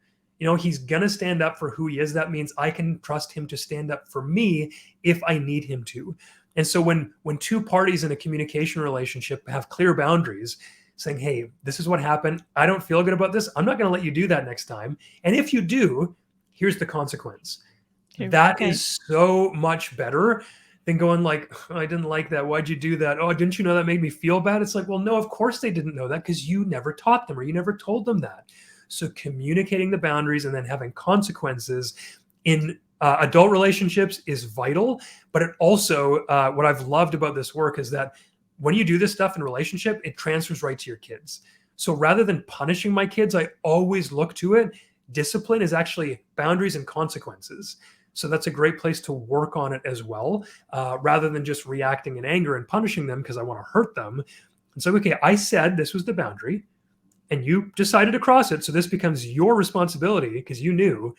He's going to stand up for who he is. That means I can trust him to stand up for me if I need him to. And so when two parties in a communication relationship have clear boundaries, saying, hey, this is what happened, I don't feel good about this, I'm not going to let you do that next time. And if you do, here's the consequence. That is so much better than going like, oh, I didn't like that. Why'd you do that? Oh, didn't you know that made me feel bad? It's like, well, no, of course they didn't know that, because you never taught them or you never told them that. So communicating the boundaries and then having consequences in adult relationships is vital. But it also, what I've loved about this work is that when you do this stuff in relationship, it transfers right to your kids. So rather than punishing my kids, I always look to it. Discipline is actually boundaries and consequences. So that's a great place to work on it as well, rather than just reacting in anger and punishing them because I want to hurt them. And so, okay, I said this was the boundary, and you decided to cross it. So this becomes your responsibility because you knew.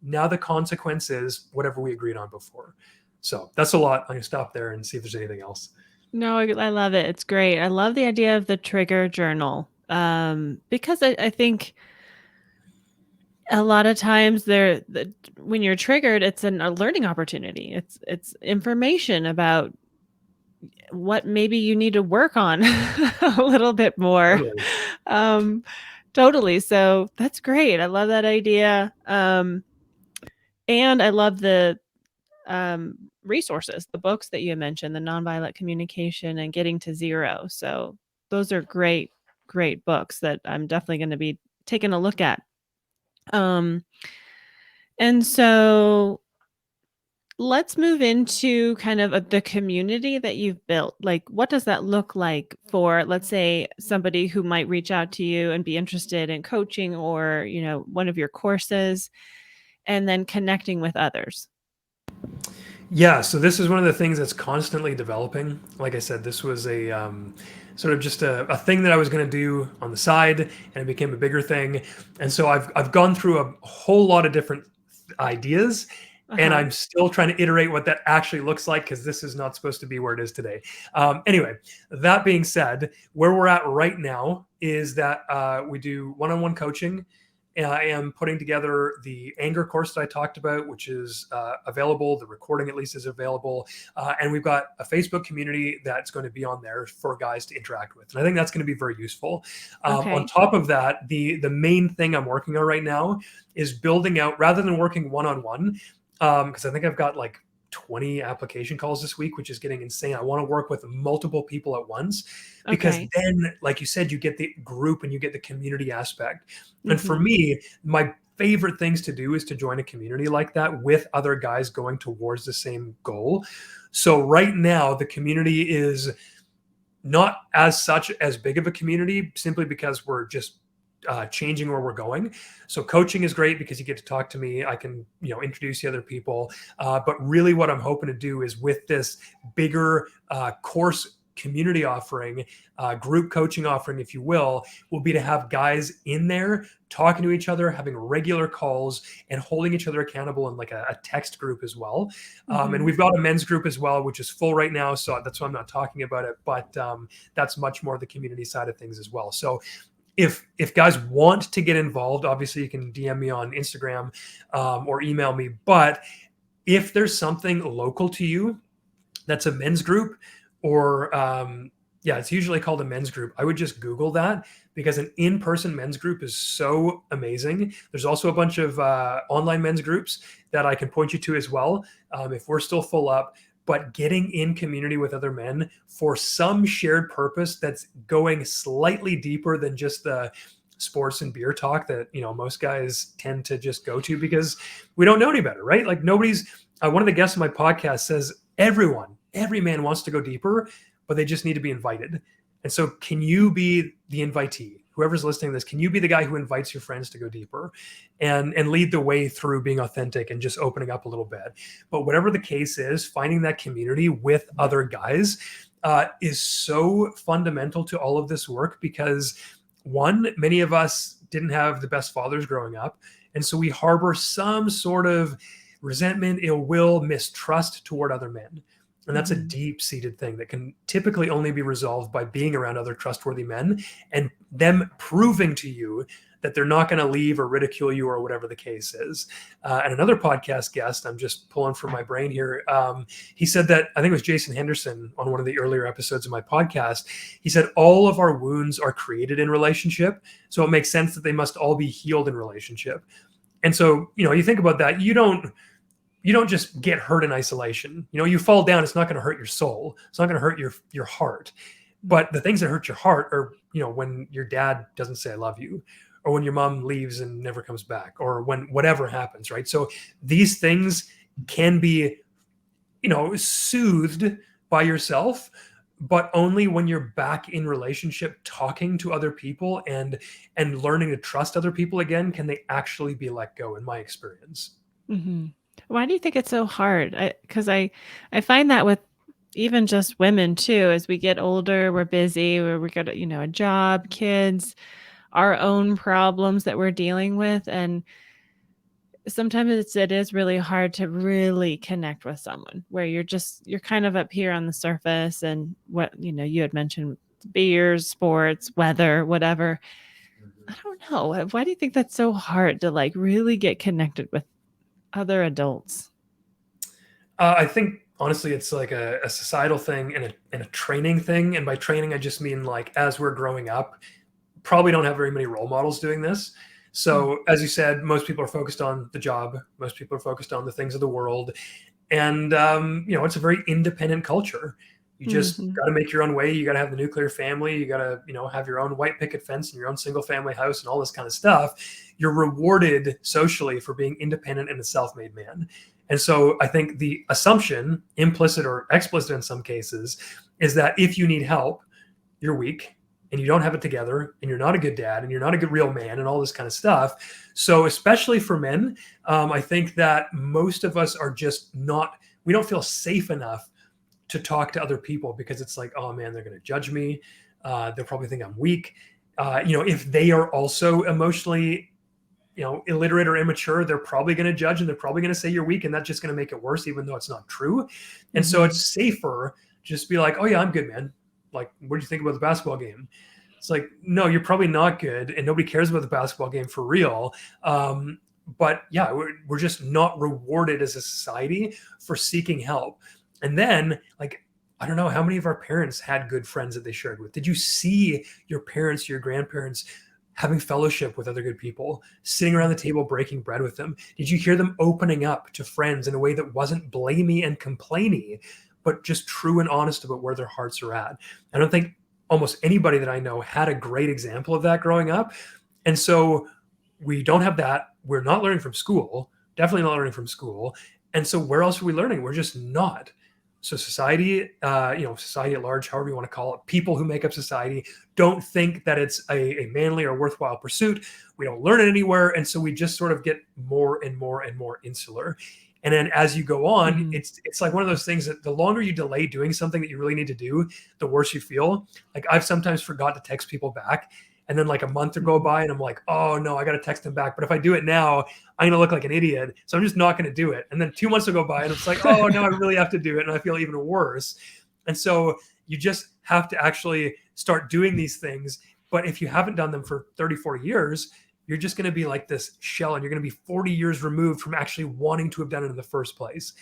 Now the consequence is whatever we agreed on before. So that's a lot. I'm going to stop there and see if there's anything else. No, I love it. It's great. I love the idea of the trigger journal, because I think a lot of times when you're triggered, it's a learning opportunity. It's information about what maybe you need to work on a little bit more. Totally. Totally. So that's great. I love that idea. And I love the resources, the books that you mentioned, the nonviolent communication and getting to zero. So those are great, great books that I'm definitely going to be taking a look at. And so let's move into kind of the community that you've built. Like, what does that look like for, let's say, somebody who might reach out to you and be interested in coaching or, one of your courses, and then connecting with others? Yeah, so this is one of the things that's constantly developing. Like I said, this was sort of just a thing that I was going to do on the side, and it became a bigger thing. And so I've gone through a whole lot of different ideas, and Uh-huh. I'm still trying to iterate what that actually looks like, because this is not supposed to be where it is today. Anyway, that being said, where we're at right now is that we do one-on-one coaching. I am putting together the anger course that I talked about, which is available. The recording, at least, is available. And we've got a Facebook community that's going to be on there for guys to interact with. And I think that's going to be very useful. On Okay. top of that, the main thing I'm working on right now is building out, rather than working one-on-one, because I think I've got like 20 application calls this week, which is getting insane. I want to work with multiple people at once, because Okay. then, like you said, you get the group and you get the community aspect. And for Mhm. me, my favorite things to do is to join a community like that with other guys going towards the same goal. So right now, the community is not as such as big of a community, simply because we're just changing where we're going. So coaching is great because you get to talk to me. I can, introduce you to other people. But really, what I'm hoping to do is, with this bigger course community offering, group coaching offering, if you will be to have guys in there talking to each other, having regular calls, and holding each other accountable in like a text group as well. And Mhm. we've got a men's group as well, which is full right now. So that's why I'm not talking about it. But that's much more the community side of things as well. So if guys want to get involved, obviously you can DM me on Instagram, or email me. But if there's something local to you that's a men's group, or yeah, it's usually called a men's group, I would just Google that, because an in-person men's group is so amazing. There's also a bunch of online men's groups that I can point you to as well, if we're still full up. But getting in community with other men for some shared purpose that's going slightly deeper than just the sports and beer talk that most guys tend to just go to, because we don't know any better, right? Like, nobody's one of the guests on my podcast says every man wants to go deeper, but they just need to be invited. And so, can you be the invitee? Whoever's listening to this, can you be the guy who invites your friends to go deeper, and lead the way through being authentic and just opening up a little bit? But whatever the case is, finding that community with other guys is so fundamental to all of this work, because one, many of us didn't have the best fathers growing up. And so we harbor some sort of resentment, ill will, mistrust toward other men. And that's a Mhm. deep seated thing that can typically only be resolved by being around other trustworthy men, and them proving to you that they're not going to leave or ridicule you, or whatever the case is. And another podcast guest, I'm just pulling from my brain here, he said that, I think it was Jason Henderson on one of the earlier episodes of my podcast. He said, all of our wounds are created in relationship. So it makes sense that they must all be healed in relationship. And so, you think about that. You don't just get hurt in isolation. You fall down, it's not going to hurt your soul. It's not going to hurt your heart. But the things that hurt your heart are, when your dad doesn't say I love you, or when your mom leaves and never comes back, or when whatever happens, right? So these things can be, soothed by yourself, but only when you're back in relationship, talking to other people, and learning to trust other people again, can they actually be let go, in my experience. Mhm. Why do you think it's so hard? I find that with even just women too, as we get older, we're busy, we got a job, kids, our own problems that we're dealing with, and sometimes it is really hard to really connect with someone where you're kind of up here on the surface, and what you had mentioned, beers, sports, weather, whatever. I don't know. Why do you think that's so hard to like really get connected with other adults? I think honestly, it's like a societal thing, and a training thing. And by training, I just mean, like, as we're growing up, probably don't have very many role models doing this. Mm. So, as you said, most people are focused on the job. Most people are focused on the things of the world, and it's a very independent culture. You just Mhm. got to make your own way. You got to have the nuclear family. You got to have your own white picket fence and your own single family house and all this kind of stuff. You're rewarded socially for being independent and a self-made man. And so I think the assumption, implicit or explicit in some cases, is that if you need help, you're weak and you don't have it together, and you're not a good dad, and you're not a good real man, and all this kind of stuff. So especially for men, I think that most of us are just not, we don't feel safe enough to talk to other people, because it's like, oh man, they're going to judge me. They'll probably think I'm weak. If they are also emotionally, illiterate or immature, they're probably going to judge, and they're probably going to say you're weak, and that's just going to make it worse, even though it's not true. And so Mhm. it's safer just be like, oh yeah, I'm good, man. Like, what do you think about the basketball game? It's like, no, you're probably not good, and nobody cares about the basketball game for real. But yeah, we're just not rewarded as a society for seeking help. And then, like, I don't know how many of our parents had good friends that they shared with. Did you see your parents, your grandparents having fellowship with other good people, sitting around the table breaking bread with them? Did you hear them opening up to friends in a way that wasn't blamey and complainy, but just true and honest about where their hearts are at? I don't think almost anybody that I know had a great example of that growing up. And so we don't have that. We're not learning from school, definitely not learning from school. And so where else are we learning? We're just not. So society, society at large, however you want to call it, people who make up society don't think that it's a manly or worthwhile pursuit. We don't learn it anywhere. And so we just sort of get more and more and more insular. And then as you go on, Mhm. it's like one of those things that the longer you delay doing something that you really need to do, the worse you feel. Like, I've sometimes forgot to text people back, and then like a month will go Mhm. by and I'm like, oh no, I got to text them back. But if I do it now, I'm going to look like an idiot. So I'm just not going to do it. And then 2 months will go by and it's like, oh no, I really have to do it. And I feel even worse. And so you just have to actually start doing these things. But if you haven't done them for 30, 40 years, you're just going to be like this shell, and you're going to be 40 years removed from actually wanting to have done it in the first place.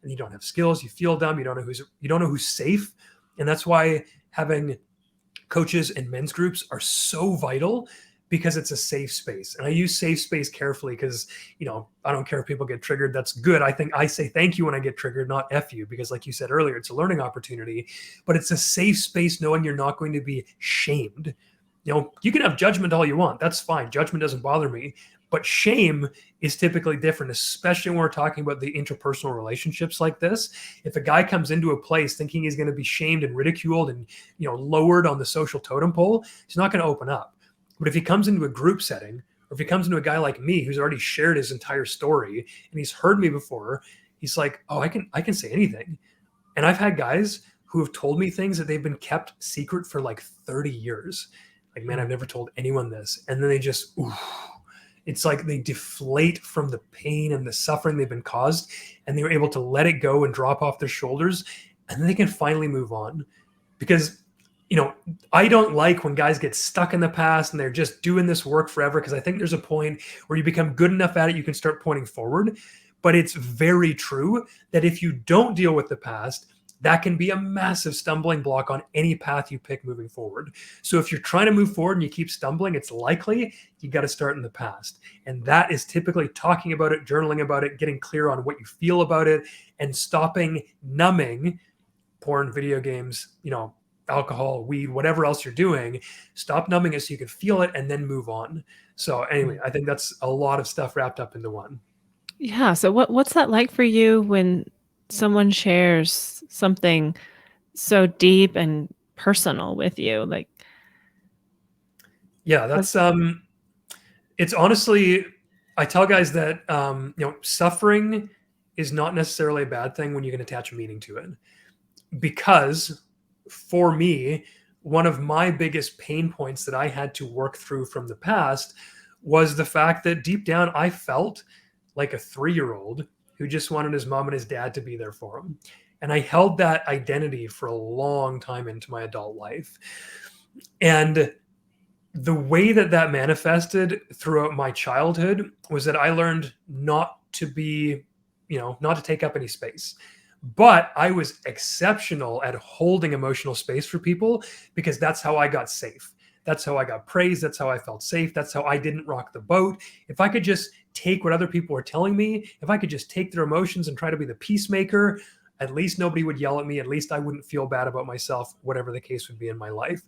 And you don't have skills. You feel dumb. You don't know who's safe. And that's why having coaches and men's groups are so vital, because it's a safe space. And I use safe space carefully because, I don't care if people get triggered. That's good. I think I say thank you when I get triggered, not F you, because like you said earlier, it's a learning opportunity, but it's a safe space knowing you're not going to be shamed. You can have judgment all you want. That's fine. Judgment doesn't bother me. But shame is typically different, especially when we're talking about the interpersonal relationships like this. If a guy comes into a place thinking he's going to be shamed and ridiculed and lowered on the social totem pole, he's not going to open up. But if he comes into a group setting, or if he comes into a guy like me who's already shared his entire story and he's heard me before, he's like, oh, I can say anything. And I've had guys who have told me things that they've been kept secret for like 30 years. Like, man, I've never told anyone this. And then they just, ooh, it's like they deflate from the pain and the suffering they've been caused, and they were able to let it go and drop off their shoulders, and then they can finally move on. Because, I don't like when guys get stuck in the past and they're just doing this work forever, because I think there's a point where you become good enough at it, you can start pointing forward. But it's very true that if you don't deal with the past, that can be a massive stumbling block on any path you pick moving forward. So if you're trying to move forward and you keep stumbling, it's likely you got to start in the past. And that is typically talking about it, journaling about it, getting clear on what you feel about it, and stopping numbing porn, video games, alcohol, weed, whatever else you're doing. Stop numbing it so you can feel it and then move on. So anyway, I think that's a lot of stuff wrapped up into one. Yeah, so what's that like for you when someone shares something so deep and personal with you? Like, Yeah, has it's honestly, I tell guys that suffering is not necessarily a bad thing when you can attach a meaning to it. Because for me, one of my biggest pain points that I had to work through from the past was the fact that deep down I felt like a 3-year-old who just wanted his mom and his dad to be there for him. And I held that identity for a long time into my adult life. And the way that that manifested throughout my childhood was that I learned not to be, not to take up any space. But I was exceptional at holding emotional space for people, because that's how I got safe. That's how I got praised. That's how I felt safe. That's how I didn't rock the boat. If I could just take what other people were telling me, if I could just take their emotions and try to be the peacemaker, at least nobody would yell at me. At least I wouldn't feel bad about myself, whatever the case would be in my life.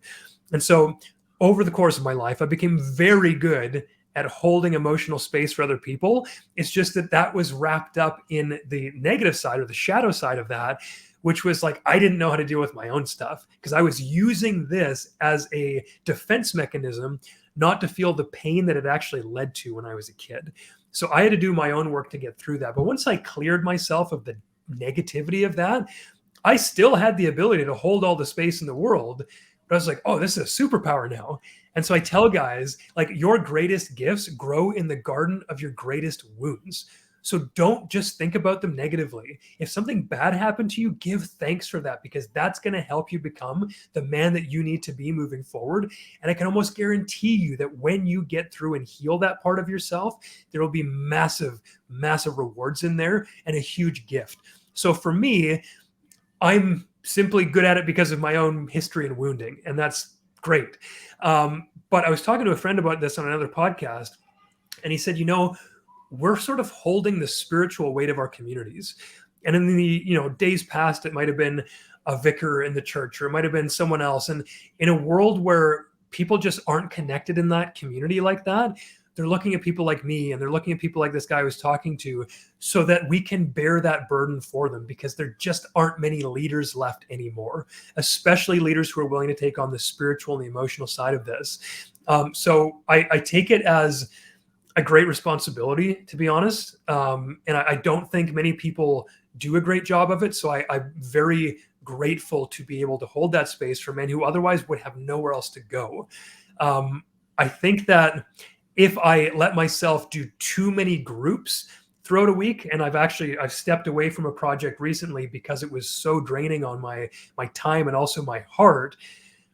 And so over the course of my life, I became very good at holding emotional space for other people. It's just that that was wrapped up in the negative side, or the shadow side of that, which was like, I didn't know how to deal with my own stuff, because I was using this as a defense mechanism, not to feel the pain that it actually led to when I was a kid. So I had to do my own work to get through that. But once I cleared myself of the negativity of that, I still had the ability to hold all the space in the world, But I was like, oh, this is a superpower now. And so I tell guys, like, your greatest gifts grow in the garden of your greatest wounds. So don't just think about them negatively. If something bad happened to you, give thanks for that, because that's going to help you become the man that you need to be moving forward. And I can almost guarantee you that when you get through and heal that part of yourself, there will be massive, massive rewards in there and a huge gift. So for me, I'm simply good at it because of my own history and wounding, and that's great. But I was talking to a friend about this on another podcast, and he said, we're sort of holding the spiritual weight of our communities. And in the days past, it might have been a vicar in the church, or it might have been someone else. And in a world where people just aren't connected in that community like that, they're looking at people like me, and they're looking at people like this guy I was talking to, so that we can bear that burden for them, because there just aren't many leaders left anymore, especially leaders who are willing to take on the spiritual and the emotional side of this. So I take it as a great responsibility, to be honest. And I don't think many people do a great job of it. So I'm very grateful to be able to hold that space for men who otherwise would have nowhere else to go. I think that if I let myself do too many groups throughout a week, and I've stepped away from a project recently because it was so draining on my time and also my heart.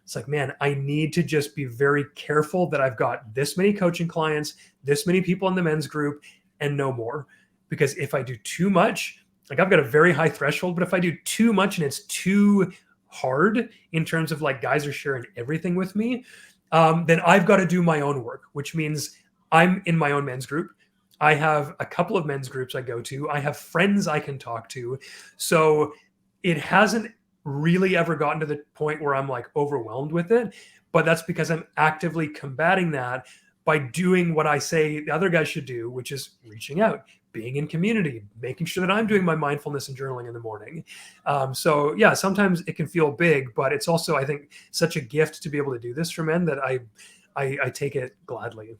It's like, man, I need to just be very careful that I've got this many coaching clients, this many people in the men's group, and no more. Because if I do too much, like, I've got a very high threshold, but if I do too much and it's too hard in terms of like guys are sharing everything with me, then I've got to do my own work, which means I'm in my own men's group. I have a couple of men's groups I go to. I have friends I can talk to. So it hasn't really ever gotten to the point where I'm like overwhelmed with it. But that's because I'm actively combating that by doing what I say the other guys should do, which is reaching out, being in community, making sure that I'm doing my mindfulness and journaling in the morning. So yeah, sometimes it can feel big, but it's also, I think, such a gift to be able to do this for men that I take it gladly.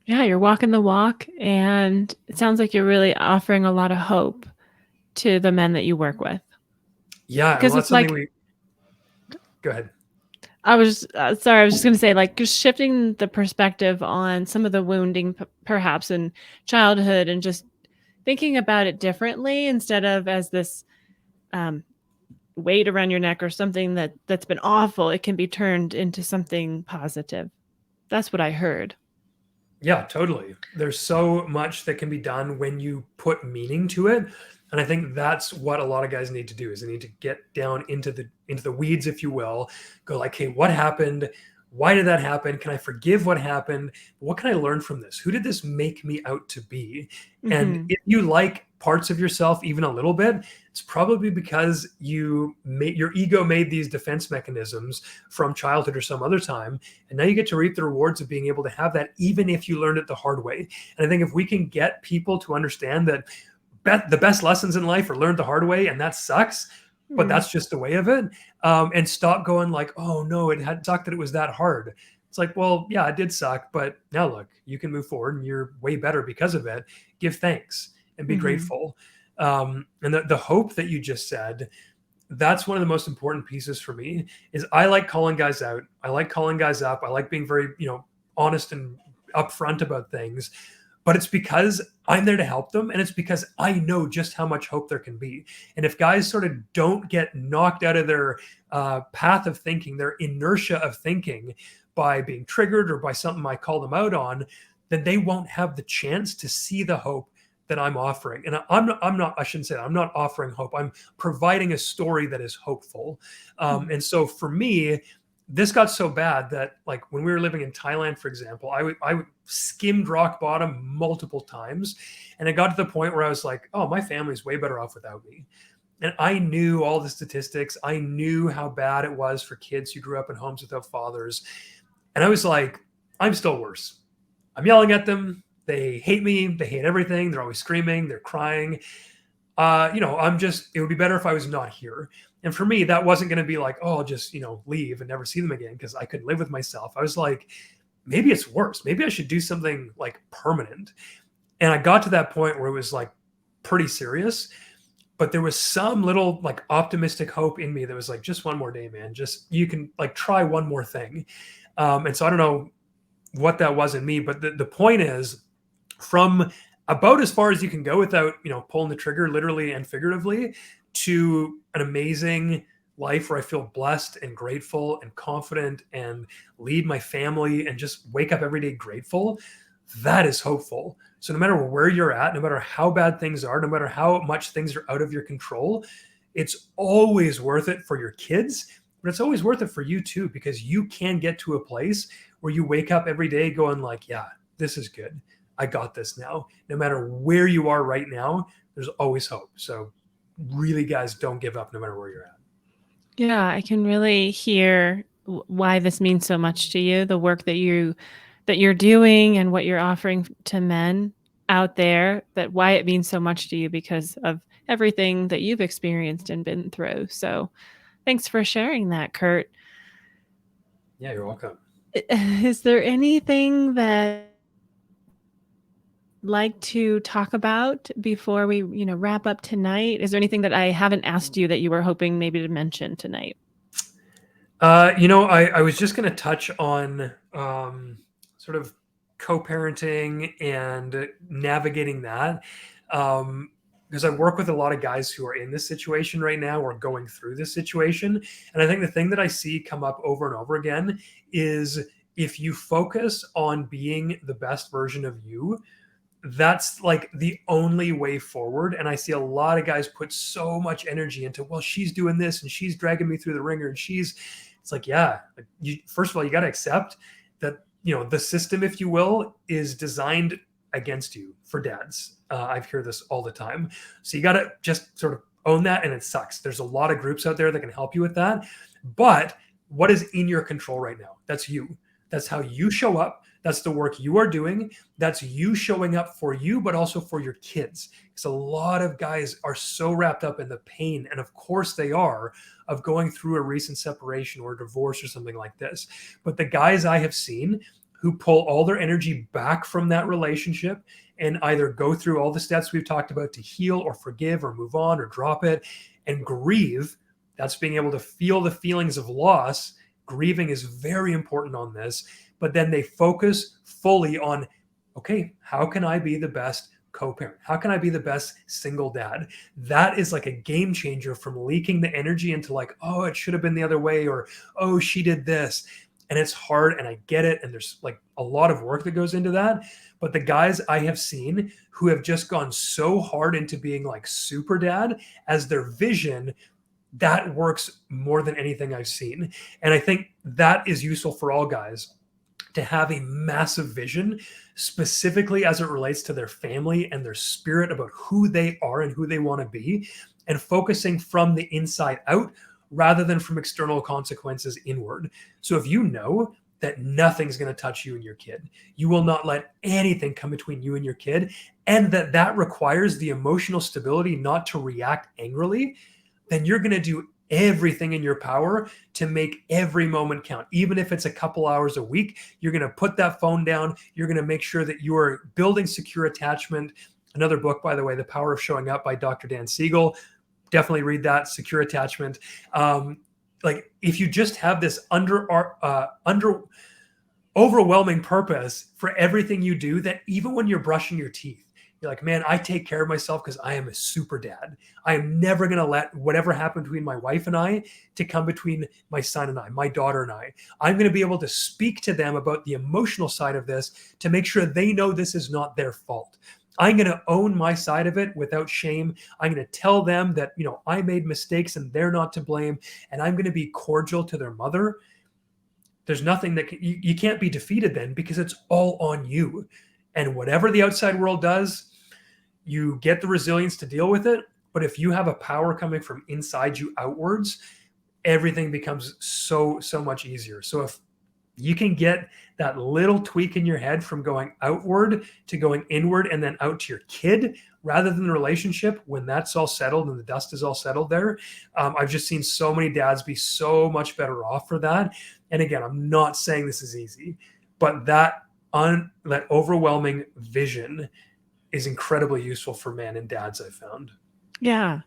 Yeah, you're walking the walk, and it sounds like you're really offering a lot of hope to the men that you work with. Yeah, Because well, it's that's something like, go ahead. I was sorry, I was just going to say, like, just shifting the perspective on some of the wounding, perhaps in childhood, and just thinking about it differently instead of as this weight around your neck or something that's been awful. It can be turned into something positive. That's what I heard. Yeah, totally. There's so much that can be done when you put meaning to it. And I think that's what a lot of guys need to do, is they need to get down into the weeds, if you will, go like, hey, what happened? Why did that happen? Can I forgive what happened? What can I learn from this? Who did this make me out to be? And if you like parts of yourself even a little bit, it's probably because your ego made these defense mechanisms from childhood or some other time. And now you get to reap the rewards of being able to have that, even if you learned it the hard way. And I think if we can get people to understand that the best lessons in life are learned the hard way, and that sucks, but that's just the way of it. And stop going like, oh no, it had sucked that it was that hard. It's like, well, yeah, it did suck, but now look, you can move forward and you're way better because of it. Give thanks and be grateful. And the hope that you just said, that's one of the most important pieces for me. Is I like calling guys out. I like calling guys up. I like being very, honest and upfront about things. But it's because I'm there to help them, and it's because I know just how much hope there can be. And if guys sort of don't get knocked out of their path of thinking, their inertia of thinking, by being triggered or by something I call them out on, then they won't have the chance to see the hope that I'm offering. And I shouldn't say that. I'm not offering hope. I'm providing a story that is hopeful. And so for me, this got so bad that, like, when we were living in Thailand, for example, I skimmed rock bottom multiple times. And it got to the point where I was like, oh, my family's way better off without me. And I knew all the statistics. I knew how bad it was for kids who grew up in homes without fathers. And I was like, I'm still worse. I'm yelling at them. They hate me. They hate everything. They're always screaming. They're crying. It would be better if I was not here. And for me, that wasn't going to be like, oh, I'll just, leave and never see them again, because I couldn't live with myself. I was like, maybe it's worse. Maybe I should do something like permanent. And I got to that point where it was like pretty serious. but there was some little like optimistic hope in me that was like, just one more day, man. Just you can like try one more thing. And so I don't know what that was in me, but the point is, from about as far as you can go without pulling the trigger literally and figuratively, to an amazing life where I feel blessed and grateful and confident and lead my family and just wake up every day grateful. That is hopeful. So no matter where you're at, no matter how bad things are, no matter how much things are out of your control, it's always worth it for your kids, but it's always worth it for you too, because you can get to a place where you wake up every day going like, yeah, this is good. I got this now. No matter where you are right now, there's always hope. So really, guys, don't give up no matter where you're at. Yeah, I can really hear why this means so much to you, the work that you're doing and what you're offering to men out there, that why it means so much to you because of everything that you've experienced and been through. So, thanks for sharing that, Curt. Yeah, you're welcome. Is there anything that like to talk about before we, wrap up tonight? Is there anything that I haven't asked you that you were hoping maybe to mention tonight? I was just going to touch on sort of co-parenting and navigating that. Because I work with a lot of guys who are in this situation right now or going through this situation. And I think the thing that I see come up over and over again is, if you focus on being the best version of you, that's like the only way forward. And I see a lot of guys put so much energy into, well, she's doing this and she's dragging me through the ringer, and it's like, yeah, like first of all, you got to accept that, the system, if you will, is designed against you for dads. I hear this all the time. So you got to just sort of own that. And it sucks. There's a lot of groups out there that can help you with that. But what is in your control right now? That's you. That's how you show up. That's the work you are doing. That's you showing up for you, but also for your kids. Because a lot of guys are so wrapped up in the pain, and of course they are, of going through a recent separation or a divorce or something like this. But the guys I have seen who pull all their energy back from that relationship and either go through all the steps we've talked about to heal or forgive or move on or drop it and grieve, that's being able to feel the feelings of loss. Grieving is very important on this. But then they focus fully on, okay, how can I be the best co-parent? How can I be the best single dad? That is like a game changer from leaking the energy into like, oh, it should have been the other way, or, oh, she did this. And it's hard, and I get it. And there's like a lot of work that goes into that. But the guys I have seen who have just gone so hard into being like super dad as their vision, that works more than anything I've seen. And I think that is useful for all guys, to have a massive vision, specifically as it relates to their family and their spirit about who they are and who they want to be, and focusing from the inside out rather than from external consequences inward. So if you know that nothing's going to touch you and your kid, you will not let anything come between you and your kid, and that requires the emotional stability not to react angrily, then you're going to do everything in your power to make every moment count. Even if it's a couple hours a week, you're going to put that phone down. You're going to make sure that you are building secure attachment. Another book, by the way, The Power of Showing Up by Dr. Dan Siegel. Definitely read that, Secure Attachment. Like if you just have this under overwhelming purpose for everything you do, that even when you're brushing your teeth, you're like, man, I take care of myself because I am a super dad. I am never going to let whatever happened between my wife and I to come between my son and I, my daughter and I. I'm going to be able to speak to them about the emotional side of this to make sure they know this is not their fault. I'm going to own my side of it without shame. I'm going to tell them that, I made mistakes and they're not to blame. And I'm going to be cordial to their mother. There's nothing that you can't be defeated then, because it's all on you. And whatever the outside world does, you get the resilience to deal with it. But if you have a power coming from inside you outwards, everything becomes so much easier. So if you can get that little tweak in your head from going outward to going inward and then out to your kid rather than the relationship, when that's all settled and the dust is all settled there, I've just seen so many dads be so much better off for that. And again, I'm not saying this is easy, but that overwhelming vision is incredibly useful for men and dads, I've found. Yeah.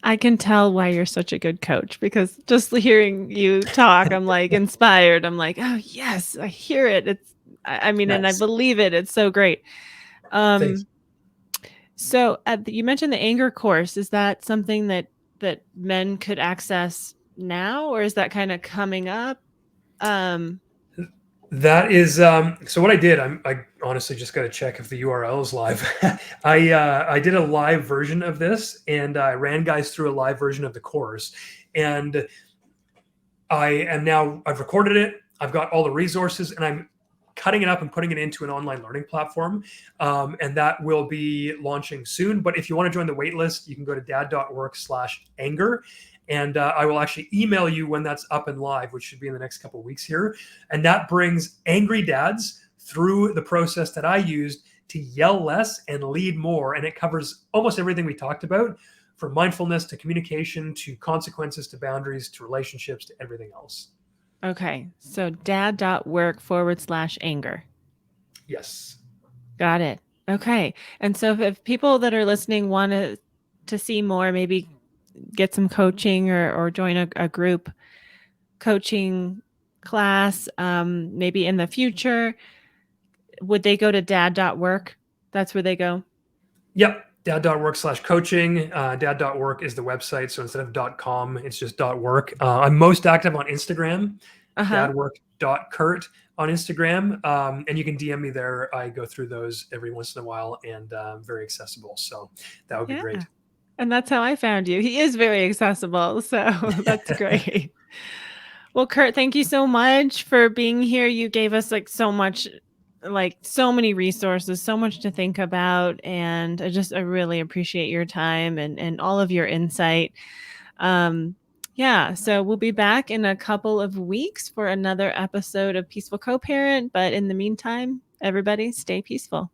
I can tell why you're such a good coach because just hearing you talk, I'm like inspired. I'm like, oh yes, I hear it. I mean, and I Nice. believe it. It's so great. Thanks. Um, so you mentioned the anger course. Is that something that men could access now, or is that kind of coming up? Um, That is so what I did. I honestly just got to check if the URL is live. I did a live version of this, and I ran guys through a live version of the course, and I've recorded it. I've got all the resources, and I'm cutting it up and putting it into an online learning platform. And that will be launching soon. But if you want to join the waitlist, you can go to dad.work/anger. And I will actually email you when that's up and live, which should be in the next couple of weeks here. And that brings angry dads through the process that I used to yell less and lead more. And it covers almost everything we talked about, from mindfulness to communication to consequences to boundaries to relationships to everything else. okay. So dad.work/anger. Yes. Got it. Okay. And so if people that are listening want to see more, maybe get some coaching or join a group coaching class, maybe in the future, would they go to dad.work? That's where they go. Yep. Dad.work/coaching. Dad.work is the website. So instead of .com, it's just .work. I'm most active on Instagram, Uh-huh. Dad.work.Curt on Instagram. And you can DM me there. I go through those every once in a while, and very accessible. So that would be Yeah. great. And that's how I found you. He is very accessible. So that's great. Well, Curt, thank you so much for being here. You gave us like so much, like so many resources, so much to think about. And I really appreciate your time and all of your insight. Um, yeah, so we'll be back in a couple of weeks for another episode of Peaceful Co-Parent. But in the meantime, everybody stay peaceful.